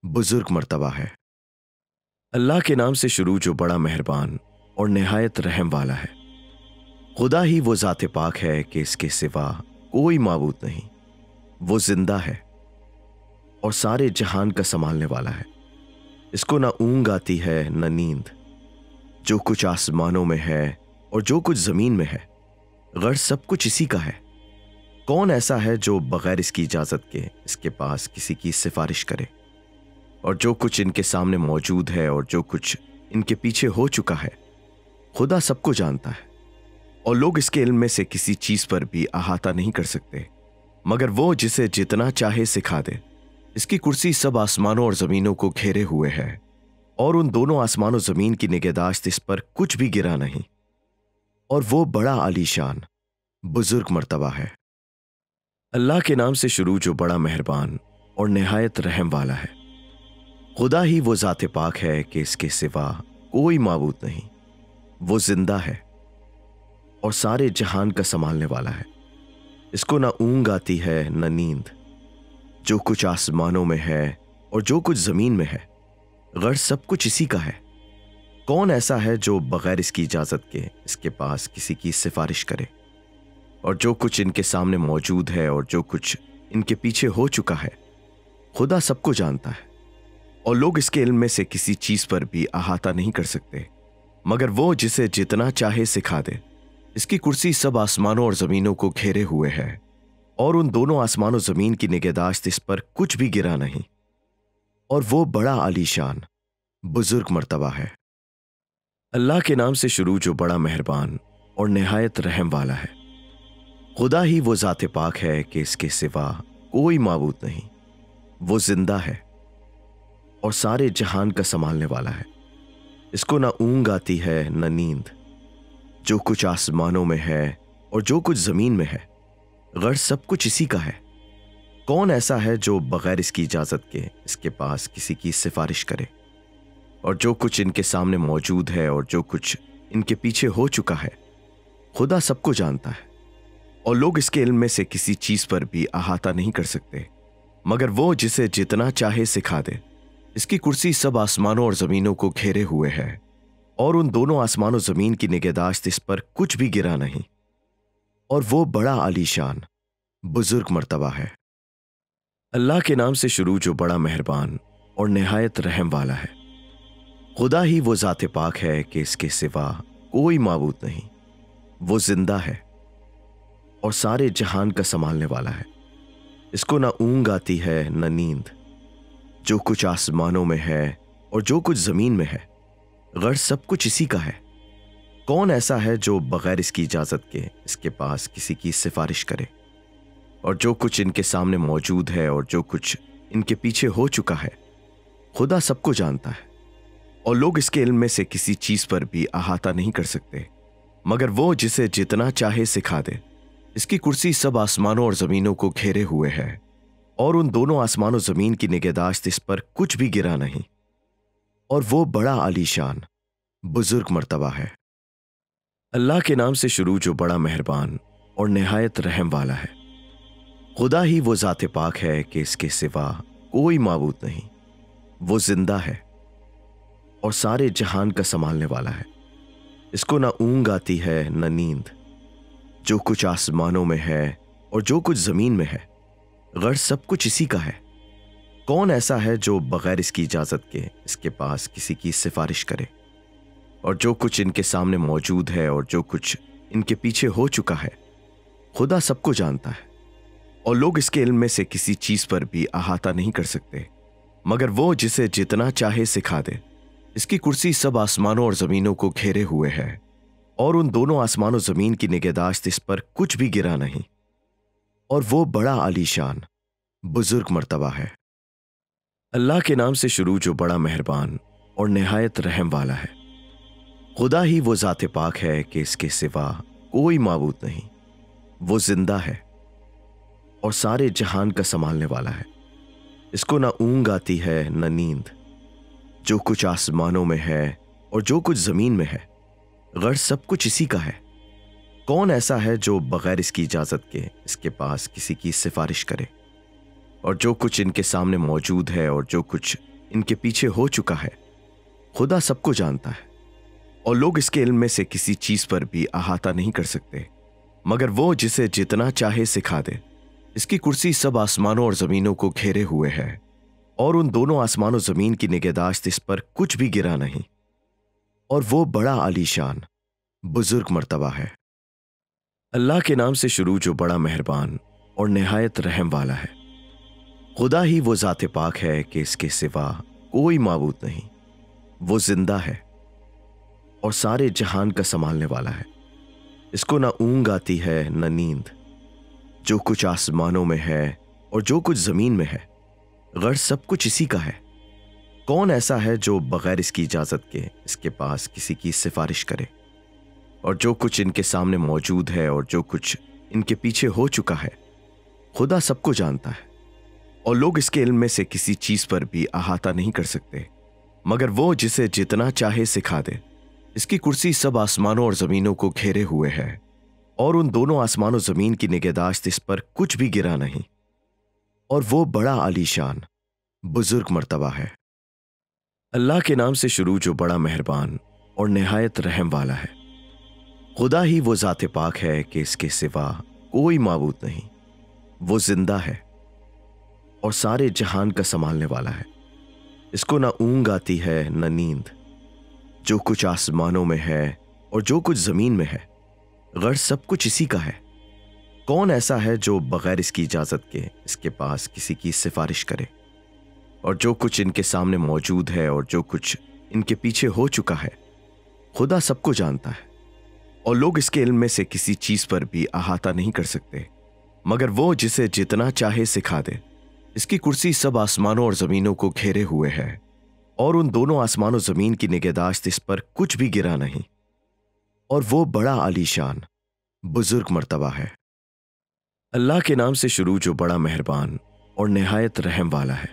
बुजुर्ग मर्तबा है। अल्लाह के नाम से शुरू जो बड़ा मेहरबान और निहायत रहम वाला है। खुदा ही वो ज़ात पाक है कि इसके सिवा कोई माबूद नहीं। वो जिंदा है और सारे जहान का संभालने वाला है। इसको ना ऊंग आती है न नींद। जो कुछ आसमानों में है और जो कुछ जमीन में है, गर्ज सब कुछ इसी का है। कौन ऐसा है जो बगैर इसकी इजाजत के इसके पास किसी की सिफारिश करे? और जो कुछ इनके सामने मौजूद है और जो कुछ इनके पीछे हो चुका है, खुदा सबको जानता है। और लोग इसके इल्म में से किसी चीज पर भी अहाता नहीं कर सकते, मगर वो जिसे जितना चाहे सिखा दे। इसकी कुर्सी सब आसमानों और जमीनों को घेरे हुए है, और उन दोनों आसमानों जमीन की निगहदाश्त इस पर कुछ भी गिरा नहीं। और वो बड़ा आलीशान बुजुर्ग मर्तबा है। अल्लाह के नाम से शुरू जो बड़ा मेहरबान और निहायत रहम वाला है। खुदा ही वो ज़ात पाक है कि इसके सिवा कोई माबूद नहीं। वो जिंदा है और सारे जहान का संभालने वाला है। इसको ना ऊंग आती है न नींद। जो कुछ आसमानों में है और जो कुछ जमीन में है, गर्ज सब कुछ इसी का है। कौन ऐसा है जो बगैर इसकी इजाजत के इसके पास किसी की सिफारिश करे? और जो कुछ इनके सामने मौजूद है और जो कुछ इनके पीछे हो चुका है, खुदा सबको जानता है। और लोग इसके इल्म में से किसी चीज पर भी अहाता नहीं कर सकते, मगर वो जिसे जितना चाहे सिखा दे। इसकी कुर्सी सब आसमानों और जमीनों को घेरे हुए है, और उन दोनों आसमानों जमीन की निगहदाश्त इस पर कुछ भी गिरा नहीं। और वो बड़ा आलीशान बुजुर्ग मर्तबा है। अल्लाह के नाम से शुरू जो बड़ा मेहरबान और निहायत रहम वाला है। खुदा ही वो ज़ात पाक है कि इसके सिवा कोई माबूद नहीं। वो जिंदा है और सारे जहान का संभालने वाला है। इसको ना ऊँग आती है न नींद। जो कुछ आसमानों में है और जो कुछ जमीन में है, गर्ज सब कुछ इसी का है। कौन ऐसा है जो बगैर इसकी इजाजत के इसके पास किसी की सिफारिश करे? और जो कुछ इनके सामने मौजूद है और जो कुछ इनके पीछे हो चुका है, खुदा सबको जानता है और लोग इसके इल्म में से किसी चीज पर भी अहाता नहीं कर सकते मगर वो जिसे जितना चाहे सिखा दे। इसकी कुर्सी सब आसमानों और जमीनों को घेरे हुए है और उन दोनों आसमानों जमीन की निगहदाश्त इस पर कुछ भी गिरा नहीं। और वो बड़ा आलीशान बुजुर्ग मर्तबा है। अल्लाह के नाम से शुरू जो बड़ा मेहरबान और निहायत रहम वाला है। खुदा ही वो ज़ात पाक है कि इसके सिवा कोई माबूद नहीं। वो जिंदा है और सारे जहान का संभालने वाला है। इसको ना ऊँग आती है न नींद। जो कुछ आसमानों में है और जो कुछ जमीन में है, गर्ज सब कुछ इसी का है। कौन ऐसा है जो बगैर इसकी इजाजत के इसके पास किसी की सिफारिश करे? और जो कुछ इनके सामने मौजूद है और जो कुछ इनके पीछे हो चुका है, खुदा सबको जानता है और लोग इसके इल्म में से किसी चीज पर भी अहाता नहीं कर सकते मगर वो जिसे जितना चाहे सिखा दे। इसकी कुर्सी सब आसमानों और जमीनों को घेरे हुए है और उन दोनों आसमानों जमीन की निगहदाश्त इस पर कुछ भी गिरा नहीं। और वो बड़ा आलीशान बुजुर्ग मर्तबा है। अल्लाह के नाम से शुरू जो बड़ा मेहरबान और निहायत रहम वाला है। खुदा ही वो ज़ात पाक है कि इसके सिवा कोई माबूद नहीं। वो जिंदा है और सारे जहान का संभालने वाला है। इसको ना ऊँग आती है न नींद। जो कुछ आसमानों में है और जो कुछ जमीन में है, गर्ज सब कुछ इसी का है। कौन ऐसा है जो बगैर इसकी इजाजत के इसके पास किसी की सिफारिश करे? और जो कुछ इनके सामने मौजूद है और जो कुछ इनके पीछे हो चुका है, खुदा सबको जानता है और लोग इसके इल्म में से किसी चीज पर भी अहाता नहीं कर सकते मगर वो जिसे जितना चाहे सिखा दे। इसकी कुर्सी सब आसमानों और जमीनों को घेरे हुए है और उन दोनों आसमानों जमीन की निगहदाश्त इस पर कुछ भी गिरा नहीं। और वो बड़ा आलीशान बुजुर्ग मर्तबा है। अल्लाह के नाम से शुरू जो बड़ा मेहरबान और निहायत रहम वाला है। खुदा ही वो ज़ात पाक है कि इसके सिवा कोई माबूद नहीं। वो जिंदा है और सारे जहान का संभालने वाला है। इसको ना ऊँग आती है न नींद। जो कुछ आसमानों में है और जो कुछ जमीन में है, गर्ज सब कुछ इसी का है। कौन ऐसा है जो बगैर इसकी इजाजत के इसके पास किसी की सिफारिश करे? और जो कुछ इनके सामने मौजूद है और जो कुछ इनके पीछे हो चुका है, खुदा सबको जानता है और लोग इसके इल्म में से किसी चीज पर भी अहाता नहीं कर सकते मगर वो जिसे जितना चाहे सिखा दे। इसकी कुर्सी सब आसमानों और जमीनों को घेरे हुए है और उन दोनों आसमानों जमीन की निगहदाश्त इस पर कुछ भी गिरा नहीं। और वो बड़ा आलीशान बुजुर्ग मर्तबा है। अल्लाह के नाम से शुरू जो बड़ा मेहरबान और निहायत रहम वाला है। खुदा ही वो ज़ात पाक है कि इसके सिवा कोई माबूद नहीं। वो जिंदा है और सारे जहान का संभालने वाला है। इसको ना ऊँग आती है न नींद। जो कुछ आसमानों में है और जो कुछ जमीन में है, गर्ज सब कुछ इसी का है। कौन ऐसा है जो बगैर इसकी इजाजत के इसके पास किसी की सिफारिश करे? और जो कुछ इनके सामने मौजूद है और जो कुछ इनके पीछे हो चुका है, खुदा सबको जानता है और लोग इसके इल्म में से किसी चीज पर भी अहाता नहीं कर सकते मगर वो जिसे जितना चाहे सिखा दे। इसकी कुर्सी सब आसमानों और जमीनों को घेरे हुए है और उन दोनों आसमानों जमीन की निगहदाश्त इस पर कुछ भी गिरा नहीं। और वो बड़ा आलीशान बुजुर्ग मर्तबा है। अल्लाह के नाम से शुरू जो बड़ा मेहरबान और निहायत रहम वाला है। खुदा ही वो ज़ात पाक है कि इसके सिवा कोई माबूद नहीं। वो जिंदा है और सारे जहान का संभालने वाला है। इसको ना ऊँग आती है न नींद। जो कुछ आसमानों में है और जो कुछ जमीन में है, गर्ज सब कुछ इसी का है। कौन ऐसा है जो बगैर इसकी इजाजत के इसके पास किसी की सिफारिश करे? और जो कुछ इनके सामने मौजूद है और जो कुछ इनके पीछे हो चुका है, खुदा सबको जानता है और लोग इसके इल्म में से किसी चीज पर भी अहाता नहीं कर सकते मगर वो जिसे जितना चाहे सिखा दे। इसकी कुर्सी सब आसमानों और जमीनों को घेरे हुए है और उन दोनों आसमान और जमीन की निगहदाश्त इस पर कुछ भी गिरा नहीं, और वो बड़ा आलीशान बुजुर्ग मर्तबा है। अल्लाह के नाम से शुरू जो बड़ा मेहरबान और निहायत रहम वाला है।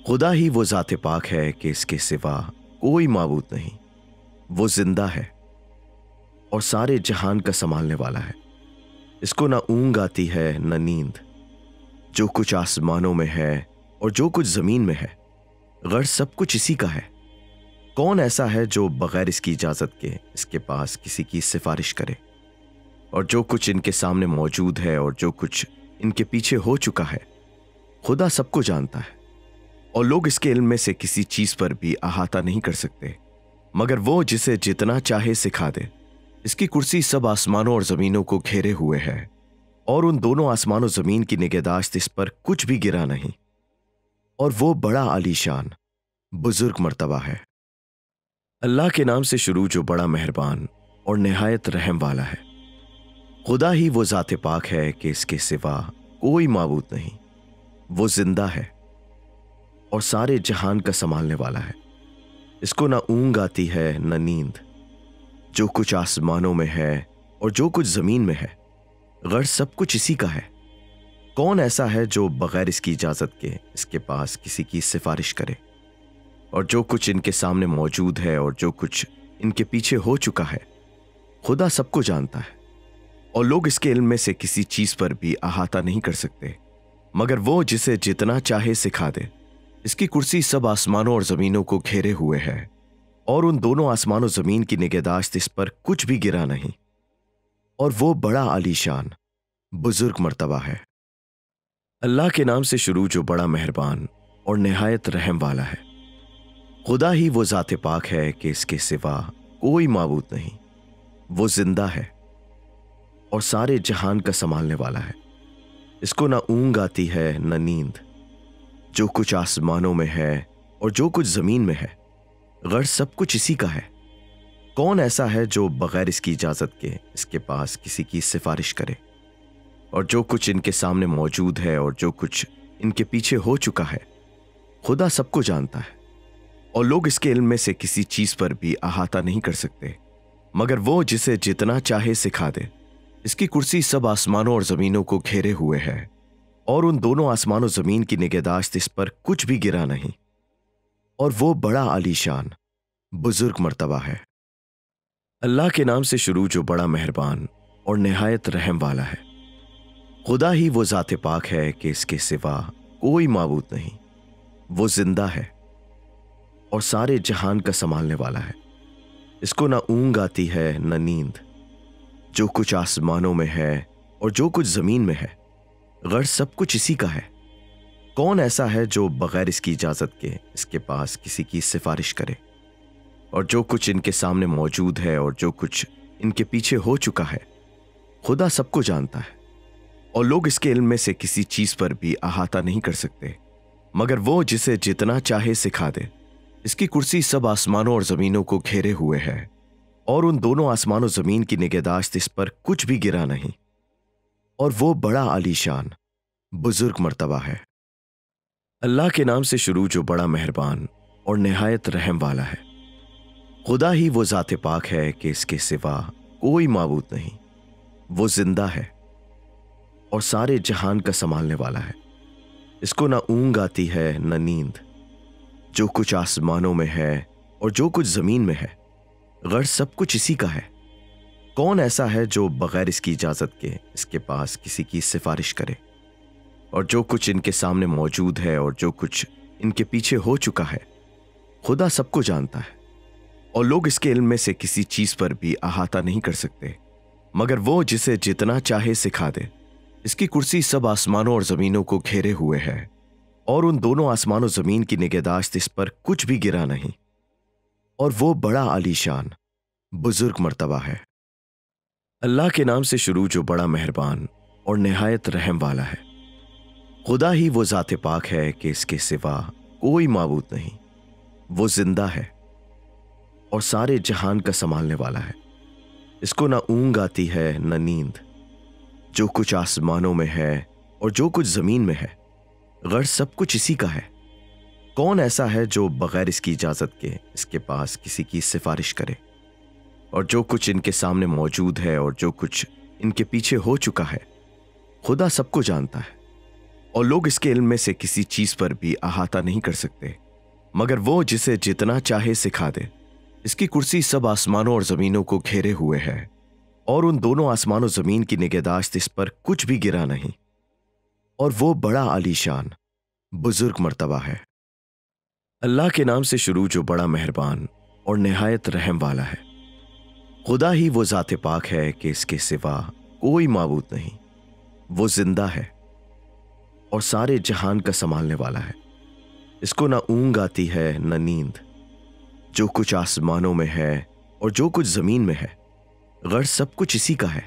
खुदा ही वो ज़ात पाक है कि इसके सिवा कोई माबूद नहीं। वो जिंदा है और सारे जहान का संभालने वाला है। इसको ना ऊंघ आती है न नींद। जो कुछ आसमानों में है और जो कुछ जमीन में है, गर्ज सब कुछ इसी का है। कौन ऐसा है जो बगैर इसकी इजाजत के इसके पास किसी की सिफारिश करे? और जो कुछ इनके सामने मौजूद है और जो कुछ इनके पीछे हो चुका है, खुदा सबको जानता है, और लोग इसके इल्म में से किसी चीज पर भी अहाता नहीं कर सकते, मगर वो जिसे जितना चाहे सिखा दे। इसकी कुर्सी सब आसमानों और जमीनों को घेरे हुए है, और उन दोनों आसमानों जमीन की निगहदाश्त इस पर कुछ भी गिरा नहीं, और वो बड़ा आलीशान बुजुर्ग मर्तबा है। अल्लाह के नाम से शुरू जो बड़ा मेहरबान और निहायत रहम वाला है। खुदा ही वो ज़ात पाक है कि इसके सिवा कोई माबूद नहीं। वो जिंदा है और सारे जहान का संभालने वाला है। इसको ना ऊंघ आती है न नींद। जो कुछ आसमानों में है और जो कुछ जमीन में है, गर्ज सब कुछ इसी का है। कौन ऐसा है जो बगैर इसकी इजाजत के इसके पास किसी की सिफारिश करे? और जो कुछ इनके सामने मौजूद है और जो कुछ इनके पीछे हो चुका है, खुदा सबको जानता है, और लोग इसके इल्म में से किसी चीज पर भी अहाता नहीं कर सकते, मगर वो जिसे जितना चाहे सिखा दे। इसकी कुर्सी सब आसमानों और जमीनों को घेरे हुए है, और उन दोनों आसमानों जमीन की निगहदाश्त इस पर कुछ भी गिरा नहीं, और वो बड़ा आलीशान बुजुर्ग मर्तबा है। अल्लाह के नाम से शुरू जो बड़ा मेहरबान और निहायत रहम वाला है। खुदा ही वो ज़ात पाक है कि इसके सिवा कोई माबूद नहीं। वो जिंदा है और सारे जहान का संभालने वाला है। इसको ना ऊंघ आती है न नींद। जो कुछ आसमानों में है और जो कुछ जमीन में है, गर्ज सब कुछ इसी का है। कौन ऐसा है जो बगैर इसकी इजाजत के इसके पास किसी की सिफारिश करे? और जो कुछ इनके सामने मौजूद है और जो कुछ इनके पीछे हो चुका है, खुदा सबको जानता है, और लोग इसके इल्म में से किसी चीज पर भी अहाता नहीं कर सकते, मगर वो जिसे जितना चाहे सिखा दे। इसकी कुर्सी सब आसमानों और जमीनों को घेरे हुए है, और उन दोनों आसमानों जमीन की निगहदाश्त इस पर कुछ भी गिरा नहीं, और वो बड़ा आलीशान बुजुर्ग मर्तबा है। अल्लाह के नाम से शुरू जो बड़ा मेहरबान और निहायत रहम वाला है। खुदा ही वो ज़ात पाक है कि इसके सिवा कोई माबूद नहीं। वो जिंदा है और सारे जहान का संभालने वाला है। इसको ना ऊंघ आती है न नींद। जो कुछ आसमानों में है और जो कुछ जमीन में है, गर्ज सब कुछ इसी का है। कौन ऐसा है जो बगैर इसकी इजाजत के इसके पास किसी की सिफारिश करे? और जो कुछ इनके सामने मौजूद है और जो कुछ इनके पीछे हो चुका है, खुदा सबको जानता है, और लोग इसके इल्म में से किसी चीज पर भी अहाता नहीं कर सकते, मगर वो जिसे जितना चाहे सिखा दे। इसकी कुर्सी सब आसमानों और जमीनों को घेरे हुए है, और उन दोनों आसमानों जमीन की निगहदाश्त इस पर कुछ भी गिरा नहीं, और वो बड़ा आलीशान बुजुर्ग मर्तबा है। अल्लाह के नाम से शुरू जो बड़ा मेहरबान और निहायत रहम वाला है। खुदा ही वो ज़ात पाक है कि इसके सिवा कोई माबूद नहीं। वो जिंदा है और सारे जहान का संभालने वाला है। इसको ना ऊंघ आती है न नींद। जो कुछ आसमानों में है और जो कुछ जमीन में है, गर्ज सब कुछ इसी का है। कौन ऐसा है जो बगैर इसकी इजाजत के इसके पास किसी की सिफारिश करे? और जो कुछ इनके सामने मौजूद है और जो कुछ इनके पीछे हो चुका है, खुदा सबको जानता है, और लोग इसके इल्म में से किसी चीज पर भी अहाता नहीं कर सकते, मगर वो जिसे जितना चाहे सिखा दे। इसकी कुर्सी सब आसमानों और जमीनों को घेरे हुए है, और उन दोनों आसमानों जमीन की निगहदाश्त इस पर कुछ भी गिरा नहीं, और वो बड़ा आलीशान बुजुर्ग मर्तबा है। अल्लाह के नाम से शुरू जो बड़ा मेहरबान और निहायत रहम वाला है। खुदा ही वो ज़ात पाक है कि इसके सिवा कोई माबूद नहीं। वो जिंदा है और सारे जहान का संभालने वाला है। इसको ना ऊंघ आती है न नींद। जो कुछ आसमानों में है और जो कुछ जमीन में है, गर्ज सब कुछ इसी का है। کون ایسا ہے جو بغیر اس کی اجازت کے اس کے پاس کسی کی سفارش کرے؟ اور جو کچھ ان کے سامنے موجود ہے اور جو کچھ ان کے پیچھے ہو چکا ہے، خدا سب کو جانتا ہے، اور لوگ اس کے علم میں سے کسی چیز پر بھی احاطہ نہیں کر سکتے مگر وہ جسے جتنا چاہے سکھا دے۔ اس کی کرسی سب آسمانوں اور زمینوں کو گھیرے ہوئے ہے، اور ان دونوں آسمان و زمین کی نگہداشت اس پر کچھ بھی گرا نہیں، اور وہ بڑا عالیشان بزرگ مرتبہ ہے۔ اللہ کے نام سے شروع جو بڑا مہربان اور نہایت رحم والا ہے۔ خدا ہی وہ ذات پاک ہے کہ اس کے سوا کوئی معبود نہیں۔ وہ زندہ ہے اور سارے جہان کا سنبھالنے والا ہے۔ اس کو نہ اونگ آتی ہے نہ نیند۔ جو کچھ آسمانوں میں ہے اور جو کچھ زمین میں ہے، غرض سب کچھ اسی کا ہے۔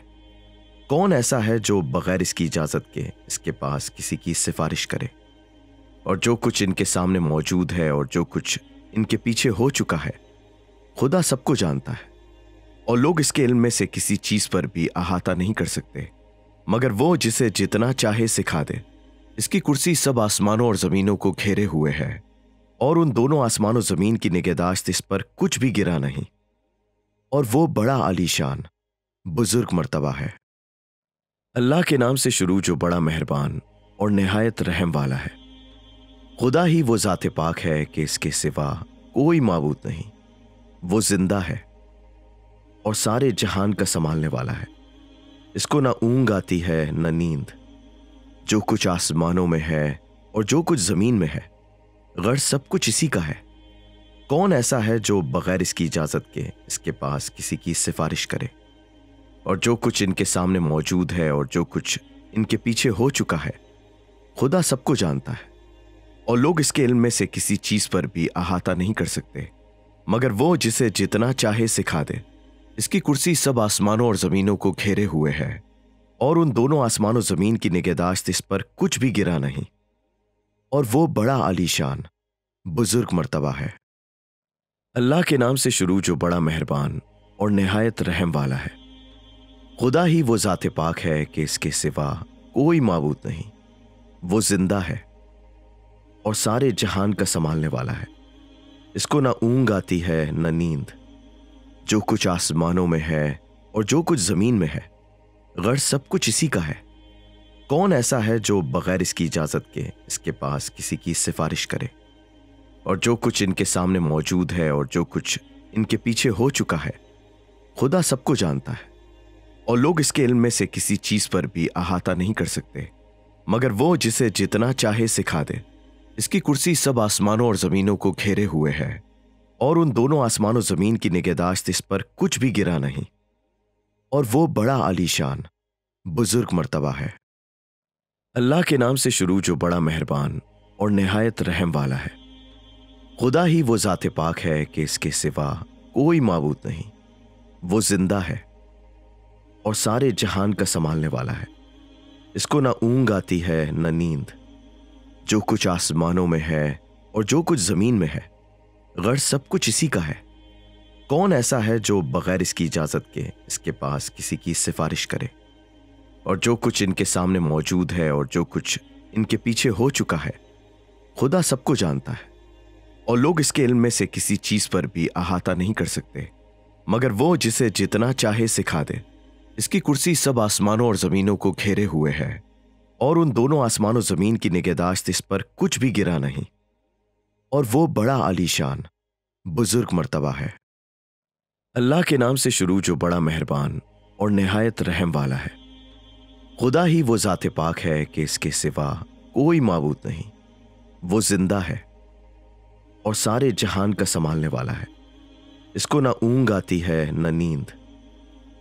کون ایسا ہے جو بغیر اس کی اجازت کے اس کے پاس کسی کی سفارش کرے؟ اور جو کچھ ان کے سامنے موجود ہے اور جو کچھ ان کے پیچھے ہو چکا ہے، خدا سب کو جانتا ہے، اور لوگ اس کے علم میں سے کسی چیز پر بھی احاطہ نہیں کر سکتے مگر وہ جسے جتنا چاہے سکھا دے۔ اس کی کرسی سب آسمانوں اور زمینوں کو گھیرے ہوئے ہے، اور ان دونوں آسمان و زمین کی نگہداشت اس پر کچھ بھی گرا نہیں، اور وہ بڑا عالیشان بزرگ مرتبہ ہے۔ اللہ کے نام سے شروع جو بڑا مہربان اور نہایت رحم والا ہے۔ خدا ہی وہ ذات پاک ہے کہ اس کے سوا کوئی معبود نہیں۔ وہ زندہ ہے اور سارے جہان کا سنبھالنے والا ہے۔ اس کو نہ اونگ آتی ہے نہ نیند۔ جو کچھ آسمانوں میں ہے اور جو کچھ زمین میں ہے، غرض سب کچھ اسی کا ہے۔ کون ایسا ہے جو بغیر اس کی اجازت کے اس کے پاس کسی کی سفارش کرے؟ اور جو کچھ ان کے سامنے موجود ہے اور جو کچھ ان کے پیچھے ہو چکا ہے، خدا سب کو جانتا ہے، اور لوگ اس کے علم میں سے کسی چیز پر بھی احاطہ نہیں کر سکتے مگر وہ جسے جتنا چاہے سکھا دے۔ اس کی کرسی سب آسمانوں اور زمینوں کو گھیرے ہوئے ہے، اور ان دونوں آسمان و زمین کی نگہداشت اس پر کچھ بھی گرا نہیں، اور وہ بڑا عالیشان بزرگ مرتبہ ہے۔ اللہ کے نام سے شروع جو بڑا مہربان اور نہایت رحم والا ہے۔ خدا ہی وہ ذات پاک ہے کہ اس کے سوا کوئی معبود نہیں۔ وہ زندہ ہے اور سارے جہان کا سنبھالنے والا ہے۔ اس کو نہ اونگ آتی ہے نہ نیند۔ جو کچھ آسمانوں میں ہے اور جو کچھ زمین میں ہے، غرض سب کچھ اسی کا ہے۔ کون ایسا ہے جو بغیر اس کی اجازت کے اس کے پاس کسی کی سفارش کرے؟ اور جو کچھ ان کے سامنے موجود ہے اور جو کچھ ان کے پیچھے ہو چکا ہے، خدا سب کو جانتا ہے، اور لوگ اس کے علم میں سے کسی چیز پر بھی احاطہ نہیں کر سکتے مگر وہ جسے جتنا چاہے سکھا دے۔ اس کی کرسی سب آسمانوں اور زمینوں کو گھیرے ہوئے ہے، اور ان دونوں آسمان و زمین کی نگہداشت اس پر کچھ بھی گرا نہیں، اور وہ بڑا عالیشان بزرگ مرتبہ ہے۔ اللہ کے نام سے شروع جو بڑا مہربان اور نہایت رحم والا ہے۔ خدا ہی وہ ذات پاک ہے کہ اس کے سوا کوئی معبود نہیں۔ وہ زندہ ہے اور سارے جہان کا سنبھالنے والا ہے۔ اس کو نہ اونگ آتی ہے نہ نیند۔ جو کچھ آسمانوں میں ہے اور جو کچھ زمین میں ہے، غرض سب کچھ اسی کا ہے۔ کون ایسا ہے جو بغیر اس کی اجازت کے اس کے پاس کسی کی سفارش کرے؟ اور جو کچھ ان کے سامنے موجود ہے اور جو کچھ ان کے پیچھے ہو چکا ہے، خدا سب کو جانتا ہے، اور لوگ اس کے علم میں سے کسی چیز پر بھی احاطہ نہیں کر سکتے مگر وہ جسے جتنا چاہے سکھا دے۔ اس کی کرسی سب آسمانوں اور زمینوں کو گھیرے ہوئے ہے، اور ان دونوں آسمان و زمین کی نگہداشت اس پر کچھ بھی گرا نہیں، اور وہ بڑا عالیشان بزرگ مرتبہ ہے۔ اللہ کے نام سے شروع جو بڑا مہربان اور نہایت رحم والا ہے۔ خدا ہی وہ ذات پاک ہے کہ اس کے سوا کوئی معبود نہیں۔ وہ زندہ ہے اور سارے جہان کا سنبھالنے والا ہے۔ اس کو نہ اونگ آتی ہے نہ نیند۔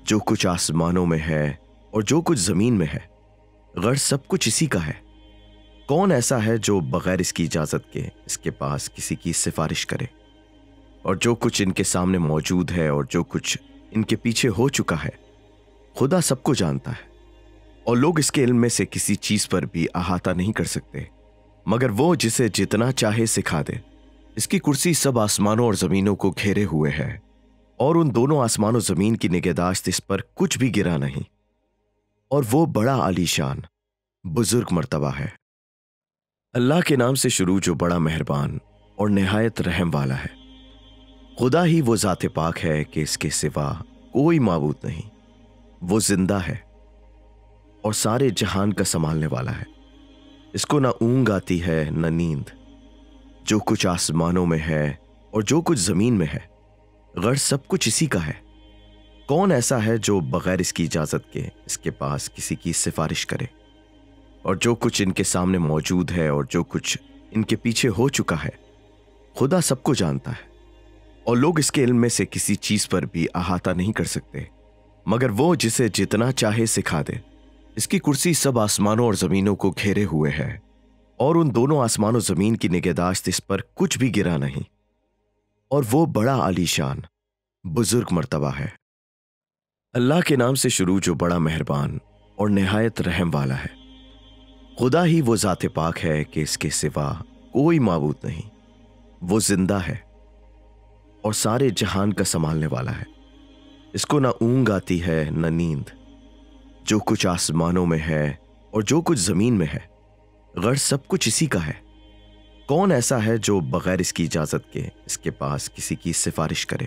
جو کچھ آسمانوں میں ہے اور جو کچھ زمین میں ہے، غرض سب کچھ اسی کا ہے۔ کون ایسا ہے جو بغیر اس کی اجازت کے اس کے پاس کسی کی سفارش کرے؟ اور جو کچھ ان کے سامنے موجود ہے اور جو کچھ ان کے پیچھے ہو چکا ہے، خدا سب کو جانتا ہے، اور لوگ اس کے علم میں سے کسی چیز پر بھی احاطہ نہیں کر سکتے مگر وہ جسے جتنا چاہے سکھا دے۔ اس کی کرسی سب آسمانوں اور زمینوں کو گھیرے ہوئے ہے، اور ان دونوں آسمان و زمین کی نگہداشت اس پر کچھ بھی گرا نہیں، اور وہ بڑا عالیشان بزرگ مرتبہ ہے۔ اللہ کے نام سے شروع جو بڑا مہربان اور نہایت رحم والا ہے۔ خدا ہی وہ ذات پاک ہے کہ اس کے سوا کوئی معبود نہیں۔ وہ زندہ ہے اور سارے جہان کا سنبھالنے والا ہے۔ اس کو نہ اونگ آتی ہے نہ نیند۔ جو کچھ آسمانوں میں ہے اور جو کچھ زمین میں ہے، غرض سب کچھ اسی کا ہے۔ کون ایسا ہے جو بغیر اس کی اجازت کے اس کے پاس کسی کی سفارش کرے؟ اور جو کچھ ان کے سامنے موجود ہے اور جو کچھ ان کے پیچھے ہو چکا ہے، خدا سب کو جانتا ہے، اور لوگ اس کے علم میں سے کسی چیز پر بھی احاطہ نہیں کر سکتے مگر وہ جسے جتنا چاہے سکھا دے۔ اس کی کرسی سب آسمانوں اور زمینوں کو گھیرے ہوئے ہے، اور ان دونوں آسمان و زمین کی نگہداشت اس پر کچھ بھی گرا نہیں۔ اور وہ بڑا عالیشان بزرگ مرتبہ ہے۔ اللہ کے نام سے شروع جو بڑا مہربان اور نہایت رحم والا ہے۔ خدا ہی وہ ذات پاک ہے کہ اس کے سوا کوئی معبود نہیں۔ وہ زندہ ہے اور سارے جہان کا سنبھالنے والا ہے۔ اس کو نہ اونگ آتی ہے نہ نیند۔ جو کچھ آسمانوں میں ہے اور جو کچھ زمین میں ہے، غرض سب کچھ اسی کا ہے۔ کون ایسا ہے جو بغیر اس کی اجازت کے اس کے پاس کسی کی سفارش کرے؟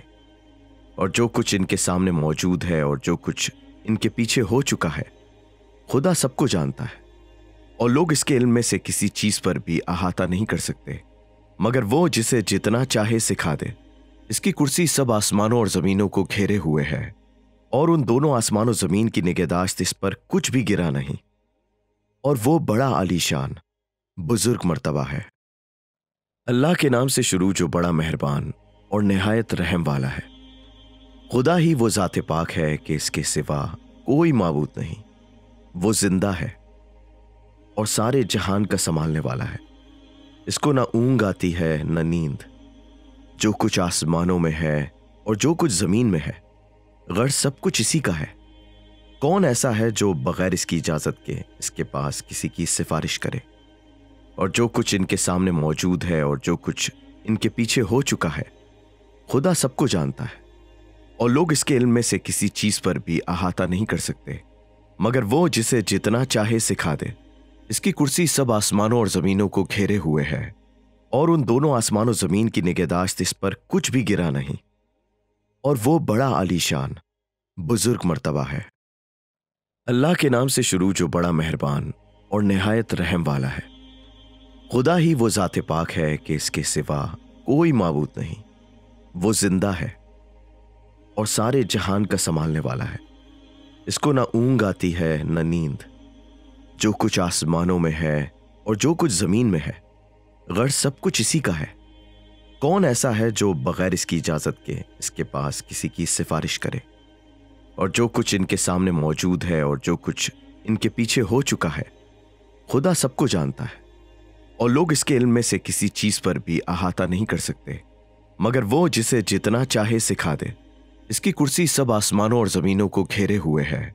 اور جو کچھ ان کے سامنے موجود ہے اور جو کچھ ان کے پیچھے ہو چکا ہے، خدا سب کو جانتا ہے، اور لوگ اس کے علم میں سے کسی چیز پر بھی احاطہ نہیں کر سکتے مگر وہ جسے جتنا چاہے سکھا دے۔ اس کی کرسی سب آسمانوں اور زمینوں کو گھیرے ہوئے ہے، اور ان دونوں آسمان و زمین کی نگہداشت اس پر کچھ بھی گرا نہیں۔ اور وہ بڑا عالیشان بزرگ مرتبہ ہے۔ اللہ کے نام سے شروع جو بڑا مہربان اور نہایت رحم والا ہے۔ خدا ہی وہ ذات پاک ہے کہ اس کے سوا کوئی معبود نہیں۔ وہ زندہ ہے اور سارے جہان کا سنبھالنے والا ہے۔ اس کو نہ اونگ آتی ہے نہ نیند۔ جو کچھ آسمانوں میں ہے اور جو کچھ زمین میں ہے، غرض سب کچھ اسی کا ہے۔ کون ایسا ہے جو بغیر اس کی اجازت کے اس کے پاس کسی کی سفارش کرے؟ اور جو کچھ ان کے سامنے موجود ہے اور جو کچھ ان کے پیچھے ہو چکا ہے، خدا سب کو جانتا ہے، اور لوگ اس کے علم میں سے کسی چیز پر بھی احاطہ نہیں کر سکتے مگر وہ جسے جتنا چاہے سکھا دے۔ اس کی کرسی سب آسمانوں اور زمینوں کو گھیرے ہوئے ہے، اور ان دونوں آسمان و زمین کی نگہداشت اس پر کچھ بھی گرا نہیں۔ اور وہ بڑا عالیشان بزرگ مرتبہ ہے۔ اللہ کے نام سے شروع جو بڑا مہربان اور نہایت رحم والا ہے۔ خدا ہی وہ ذات پاک ہے کہ اس کے سوا کوئی معبود نہیں۔ وہ زندہ ہے اور سارے جہان کا سنبھالنے والا ہے۔ اس کو نہ اونگ آتی ہے نہ نیند۔ جو کچھ آسمانوں میں ہے اور جو کچھ زمین میں ہے، غرض سب کچھ اسی کا ہے۔ کون ایسا ہے جو بغیر اس کی اجازت کے اس کے پاس کسی کی سفارش کرے؟ اور جو کچھ ان کے سامنے موجود ہے اور جو کچھ ان کے پیچھے ہو چکا ہے، خدا سب کو جانتا ہے، اور لوگ اس کے علم میں سے کسی چیز پر بھی احاطہ نہیں کر سکتے مگر وہ جسے جتنا چاہے سکھا دے۔ اس کی کرسی سب آسمانوں اور زمینوں کو گھیرے ہوئے ہے،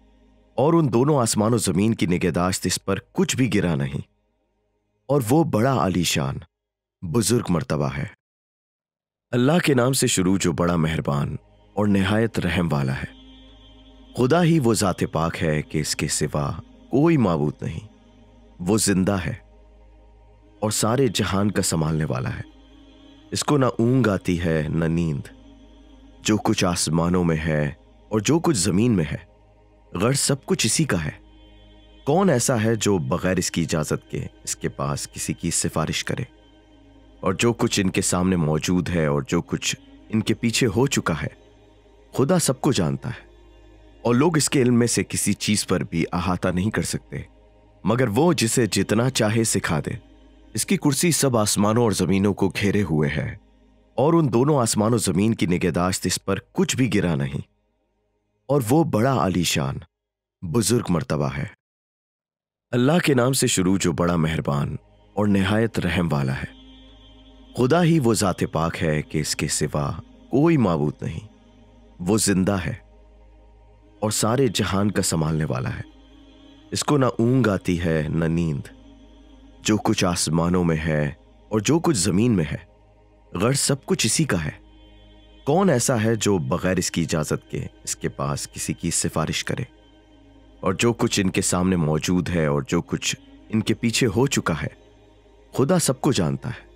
اور ان دونوں آسمان و زمین کی نگہداشت اس پر کچھ بھی گرا نہیں۔ اور وہ بڑا عالیشان بزرگ مرتبہ ہے۔ اللہ کے نام سے شروع جو بڑا مہربان اور نہایت رحم والا ہے۔ خدا ہی وہ ذات پاک ہے کہ اس کے سوا کوئی معبود نہیں۔ وہ زندہ ہے اور سارے جہان کا سنبھالنے والا ہے۔ اس کو نہ اونگ آتی ہے نہ نیند۔ جو کچھ آسمانوں میں ہے اور جو کچھ زمین میں ہے، غرض سب کچھ اسی کا ہے۔ کون ایسا ہے جو بغیر اس کی اجازت کے اس کے پاس کسی کی سفارش کرے؟ اور جو کچھ ان کے سامنے موجود ہے اور جو کچھ ان کے پیچھے ہو چکا ہے، خدا سب کو جانتا ہے، اور لوگ اس کے علم میں سے کسی چیز پر بھی احاطہ نہیں کر سکتے مگر وہ جسے جتنا چاہے سکھا دے۔ اس کی کرسی سب آسمانوں اور زمینوں کو گھیرے ہوئے ہے، اور ان دونوں آسمان و زمین کی نگہداشت اس پر کچھ بھی گرا نہیں۔ اور وہ بڑا عالیشان بزرگ مرتبہ ہے۔ اللہ کے نام سے شروع جو بڑا مہربان اور نہایت رحم والا ہے۔ خدا ہی وہ ذات پاک ہے کہ اس کے سوا کوئی معبود نہیں۔ وہ زندہ ہے اور سارے جہان کا سنبھالنے والا ہے۔ اس کو نہ اونگ آتی ہے نہ نیند۔ جو کچھ آسمانوں میں ہے اور جو کچھ زمین میں ہے، غرض سب کچھ اسی کا ہے۔ کون ایسا ہے جو بغیر اس کی اجازت کے اس کے پاس کسی کی سفارش کرے؟ اور جو کچھ ان کے سامنے موجود ہے اور جو کچھ ان کے پیچھے ہو چکا ہے، خدا سب کو جانتا ہے،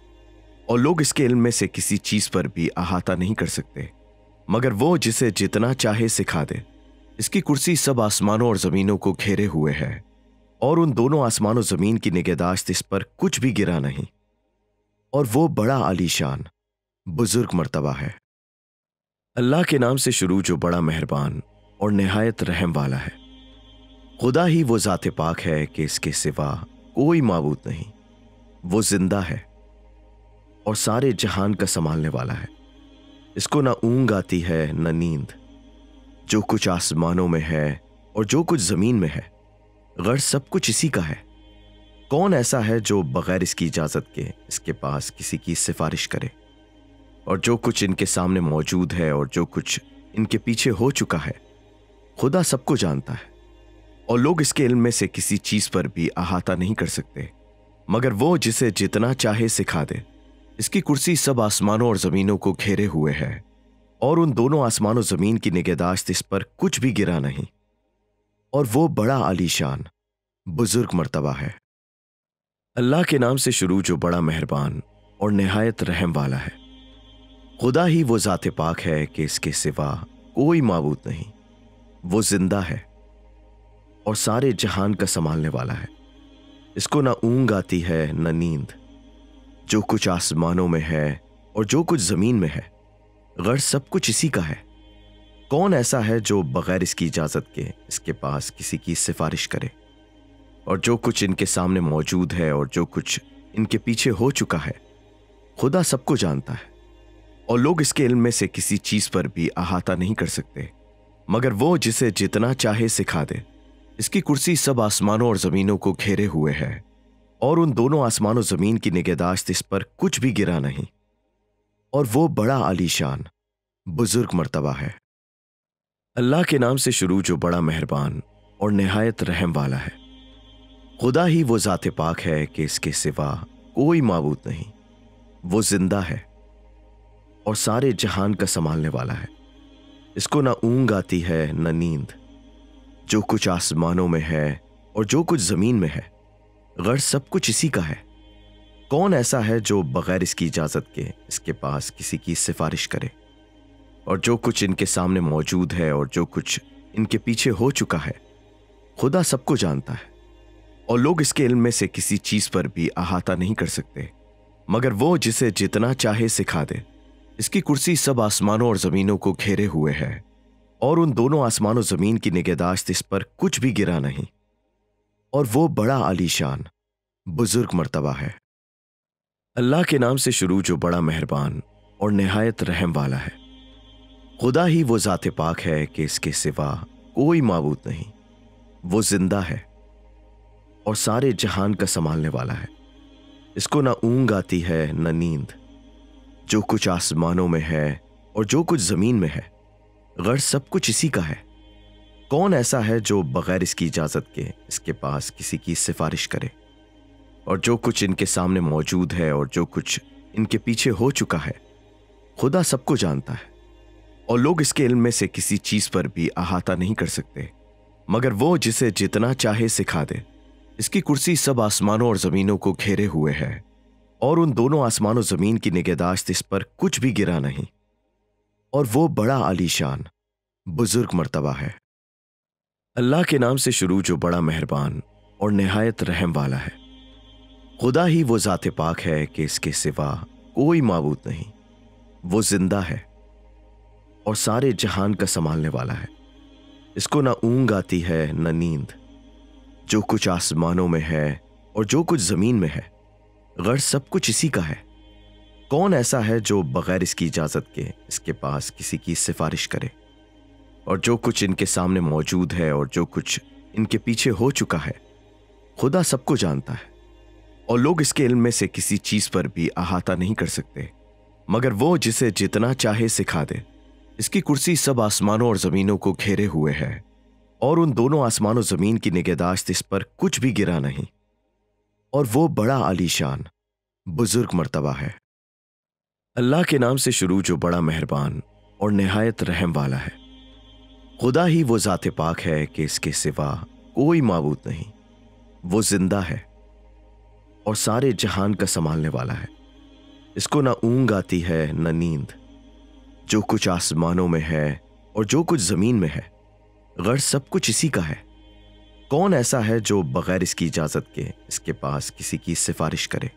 और लोग इसके इल्म में से किसी चीज पर भी अहाता नहीं कर सकते, मगर वो जिसे जितना चाहे सिखा दे। इसकी कुर्सी सब आसमानों और जमीनों को घेरे हुए है, और उन दोनों आसमानों जमीन की निगहदाश्त इस पर कुछ भी गिरा नहीं। और वो बड़ा आलीशान बुजुर्ग मर्तबा है। अल्लाह के नाम से शुरू जो बड़ा मेहरबान और निहायत रहम वाला है। खुदा ही वो ज़ात पाक है कि इसके सिवा कोई माबूद नहीं। वो जिंदा है और सारे जहान का संभालने वाला है। इसको ना ऊंग आती है न नींद। जो कुछ आसमानों में है और जो कुछ जमीन में है, गर्ज सब कुछ इसी का है। कौन ऐसा है जो बगैर इसकी इजाजत के इसके पास किसी की सिफारिश करे? और जो कुछ इनके सामने मौजूद है और जो कुछ इनके पीछे हो चुका है, खुदा सबको जानता है। और लोग इसके इल्म में से किसी चीज पर भी अहाता नहीं कर सकते, मगर वो जिसे जितना चाहे सिखा दे। इसकी कुर्सी सब आसमानों और जमीनों को घेरे हुए है, और उन दोनों आसमानों जमीन की निगहदाश्त इस पर कुछ भी गिरा नहीं। और वो बड़ा आलीशान बुजुर्ग मर्तबा है। अल्लाह के नाम से शुरू जो बड़ा मेहरबान और निहायत रहम वाला है। खुदा ही वो ज़ात पाक है कि इसके सिवा कोई माबूद नहीं। वो जिंदा है और सारे जहान का संभालने वाला है। इसको ना ऊंग आती है न नींद। जो कुछ आसमानों में है और जो कुछ जमीन में है, गर्ज सब कुछ इसी का है। कौन ऐसा है जो बगैर इसकी इजाजत के इसके पास किसी की सिफारिश करे? और जो कुछ इनके सामने मौजूद है और जो कुछ इनके पीछे हो चुका है, खुदा सबको जानता है। और लोग इसके इल्म में से किसी चीज पर भी अहाता नहीं कर सकते, मगर वो जिसे जितना चाहे सिखा दे। इसकी कुर्सी सब आसमानों और जमीनों को घेरे हुए है, और उन दोनों आसमानों जमीन की निगहदाश्त इस पर कुछ भी गिरा नहीं। और वो बड़ा आलीशान बुजुर्ग मर्तबा है। अल्लाह के नाम से शुरू जो बड़ा मेहरबान और निहायत रहम वाला है। खुदा ही वो ज़ात पाक है कि इसके सिवा कोई माबूद नहीं। वो जिंदा है और सारे जहान का संभालने वाला है। इसको ना ऊंग आती है न नींद। जो कुछ आसमानों में है और जो कुछ जमीन में है, गर्ज सब कुछ इसी का है। कौन ऐसा है जो बगैर इसकी इजाजत के इसके पास किसी की सिफारिश करे? और जो कुछ इनके सामने मौजूद है और जो कुछ इनके पीछे हो चुका है, खुदा सबको जानता है। और लोग इसके इल्म में से किसी चीज पर भी अहाता नहीं कर सकते, मगर वो जिसे जितना चाहे सिखा दे। इसकी कुर्सी सब आसमानों और जमीनों को घेरे हुए है, और उन दोनों आसमानों जमीन की निगहदाश्त इस पर कुछ भी गिरा नहीं। और वो बड़ा आलीशान बुजुर्ग मर्तबा है। अल्लाह के नाम से शुरू जो बड़ा मेहरबान और निहायत रहम वाला है। खुदा ही वो ज़ात पाक है कि इसके सिवा कोई माबूद नहीं। वो जिंदा है और सारे जहान का संभालने वाला है। इसको ना ऊंग आती है न नींद। जो कुछ आसमानों में है और जो कुछ जमीन में है, गर्ज सब कुछ इसी का है। कौन ऐसा है जो बगैर इसकी इजाजत के इसके पास किसी की सिफारिश करे? और जो कुछ इनके सामने मौजूद है और जो कुछ इनके पीछे हो चुका है, खुदा सबको जानता है। और लोग इसके इल्म में से किसी चीज पर भी अहाता नहीं कर सकते, मगर वो जिसे जितना चाहे सिखा दे। इसकी कुर्सी सब आसमानों और जमीनों को घेरे हुए है, और उन दोनों आसमानों जमीन की निगहदाश्त इस पर कुछ भी गिरा नहीं। और वो बड़ा आलीशान बुजुर्ग मर्तबा है। अल्लाह के नाम से शुरू जो बड़ा मेहरबान और निहायत रहम वाला है। खुदा ही वो ज़ात पाक है कि इसके सिवा कोई माबूद नहीं। वो जिंदा है और सारे जहान का संभालने वाला है। इसको ना ऊंग आती है न नींद। जो कुछ आसमानों में है और जो कुछ जमीन में है, गर्ज सब कुछ इसी का है। कौन ऐसा है जो बगैर इसकी इजाजत के इसके पास किसी की सिफारिश करे? और जो कुछ इनके सामने मौजूद है और जो कुछ इनके पीछे हो चुका है, खुदा सबको जानता है। और लोग इसके इल्म में से किसी चीज पर भी अहाता नहीं कर सकते, मगर वो जिसे जितना चाहे सिखा दे। इसकी कुर्सी सब आसमानों और जमीनों को घेरे हुए है, और उन दोनों आसमानों जमीन की निगहदाश्त इस पर कुछ भी गिरा नहीं। और वो बड़ा आलीशान बुजुर्ग मर्तबा है। अल्लाह के नाम से शुरू जो बड़ा मेहरबान और निहायत रहम वाला है। खुदा ही वो ज़ात पाक है कि इसके सिवा कोई माबूद नहीं। वो जिंदा है और सारे जहान का संभालने वाला है। इसको ना ऊँग आती है न नींद। जो कुछ आसमानों में है और जो कुछ जमीन में है, गर्ज सब कुछ इसी का है। कौन ऐसा है जो बगैर इसकी इजाजत के इसके पास किसी की सिफारिश करे?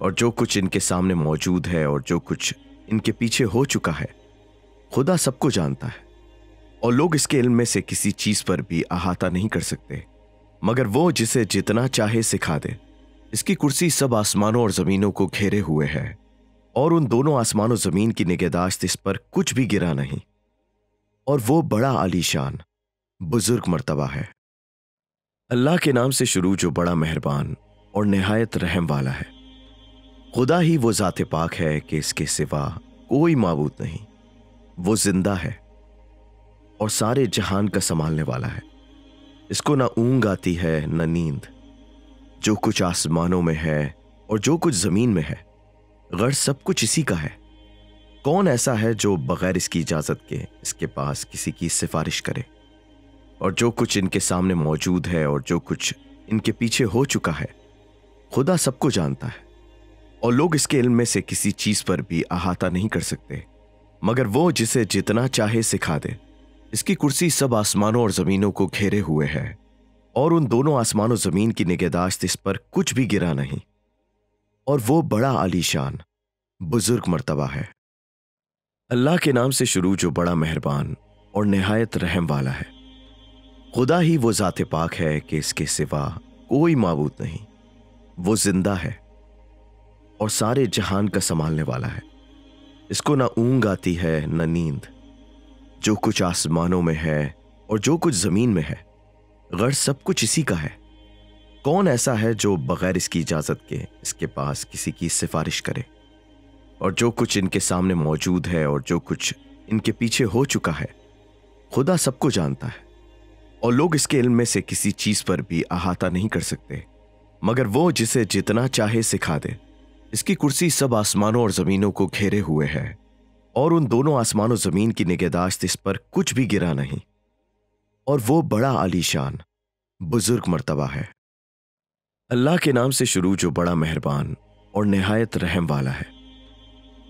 और जो कुछ इनके सामने मौजूद है और जो कुछ इनके पीछे हो चुका है, खुदा सबको जानता है और लोग इसके इल्म में से किसी चीज पर भी अहाता नहीं कर सकते मगर वो जिसे जितना चाहे सिखा दे। इसकी कुर्सी सब आसमानों और जमीनों को घेरे हुए है और उन दोनों आसमानों जमीन की निगहदाश्त इस पर कुछ भी गिरा नहीं। और वो बड़ा आलीशान बुजुर्ग मर्तबा है। अल्लाह के नाम से शुरू जो बड़ा मेहरबान और निहायत रहम वाला है। खुदा ही वो ज़ात पाक है कि इसके सिवा कोई माबूद नहीं। वो जिंदा है और सारे जहान का संभालने वाला है। इसको ना ऊँग आती है न नींद। जो कुछ आसमानों में है और जो कुछ जमीन में है, गर्ज सब कुछ इसी का है। कौन ऐसा है जो बगैर इसकी इजाजत के इसके पास किसी की सिफारिश करे? और जो कुछ इनके सामने मौजूद है और जो कुछ इनके पीछे हो चुका है, खुदा सबको जानता है और लोग इसके इल्म में से किसी चीज पर भी अहाता नहीं कर सकते मगर वो जिसे जितना चाहे सिखा दे। इसकी कुर्सी सब आसमानों और जमीनों को घेरे हुए है और उन दोनों आसमानों जमीन की निगहदाश्त इस पर कुछ भी गिरा नहीं। और वो बड़ा आलीशान बुजुर्ग मर्तबा है। अल्लाह के नाम से शुरू जो बड़ा मेहरबान और निहायत रहम वाला है। खुदा ही वो ज़ात पाक है कि इसके सिवा कोई माबूद नहीं। वो जिंदा है और सारे जहान का संभालने वाला है। इसको ना ऊँग आती है न नींद। जो कुछ आसमानों में है और जो कुछ जमीन में है, गर्ज सब कुछ इसी का है। कौन ऐसा है जो बगैर इसकी इजाजत के इसके पास किसी की सिफारिश करे? और जो कुछ इनके सामने मौजूद है और जो कुछ इनके पीछे हो चुका है, खुदा सबको जानता है और लोग इसके इल्म में से किसी चीज पर भी अहाता नहीं कर सकते मगर वो जिसे जितना चाहे सिखा दे। इसकी कुर्सी सब आसमानों और जमीनों को घेरे हुए है और उन दोनों आसमानों जमीन की निगहदाश्त इस पर कुछ भी गिरा नहीं। और वो बड़ा आलीशान बुजुर्ग मर्तबा है। अल्लाह के नाम से शुरू जो बड़ा मेहरबान और निहायत रहम वाला है।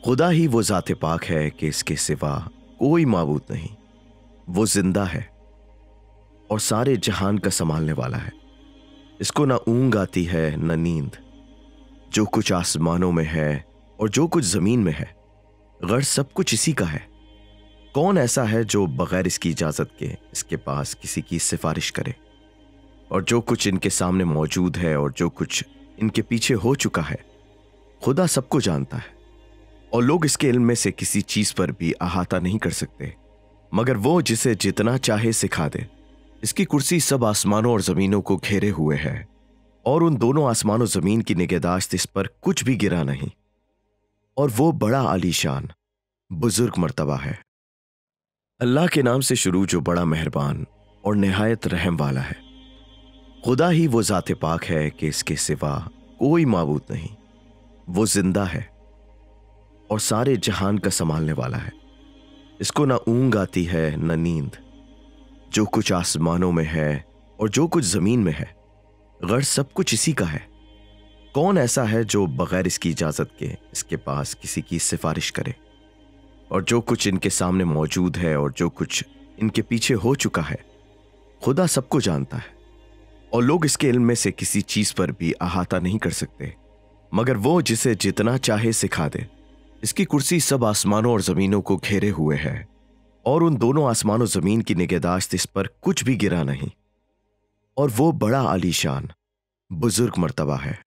खुदा ही वो ज़ात पाक है कि इसके सिवा कोई माबूद नहीं। वो जिंदा है और सारे जहान का संभालने वाला है। इसको ना ऊँग आती है न नींद। जो कुछ आसमानों में है और जो कुछ जमीन में है, गर्ज सब कुछ इसी का है। कौन ऐसा है जो बगैर इसकी इजाजत के इसके पास किसी की सिफारिश करे? और जो कुछ इनके सामने मौजूद है और जो कुछ इनके पीछे हो चुका है, खुदा सबको जानता है और लोग इसके इल्म में से किसी चीज पर भी अहाता नहीं कर सकते मगर वो जिसे जितना चाहे सिखा दे। इसकी कुर्सी सब आसमानों और जमीनों को घेरे हुए है और उन दोनों आसमानों जमीन की निगहदाश्त इस पर कुछ भी गिरा नहीं। और वो बड़ा आलीशान बुजुर्ग मर्तबा है। अल्लाह के नाम से शुरू जो बड़ा मेहरबान और निहायत रहम वाला है। खुदा ही वो ज़ात पाक है कि इसके सिवा कोई माबूद नहीं। वो जिंदा है और सारे जहान का संभालने वाला है। इसको ना ऊँग आती है न नींद। जो कुछ आसमानों में है और जो कुछ जमीन में है, गर्ज सब कुछ इसी का है। कौन ऐसा है जो बगैर इसकी इजाजत के इसके पास किसी की सिफारिश करे? और जो कुछ इनके सामने मौजूद है और जो कुछ इनके पीछे हो चुका है, खुदा सबको जानता है और लोग इसके इल्म में से किसी चीज पर भी अहाता नहीं कर सकते मगर वो जिसे जितना चाहे सिखा दे। इसकी कुर्सी सब आसमानों और जमीनों को घेरे हुए है और उन दोनों आसमानों जमीन की निगहदाश्त इस पर कुछ भी गिरा नहीं। और वो बड़ा आलीशान बुजुर्ग मर्तबा है।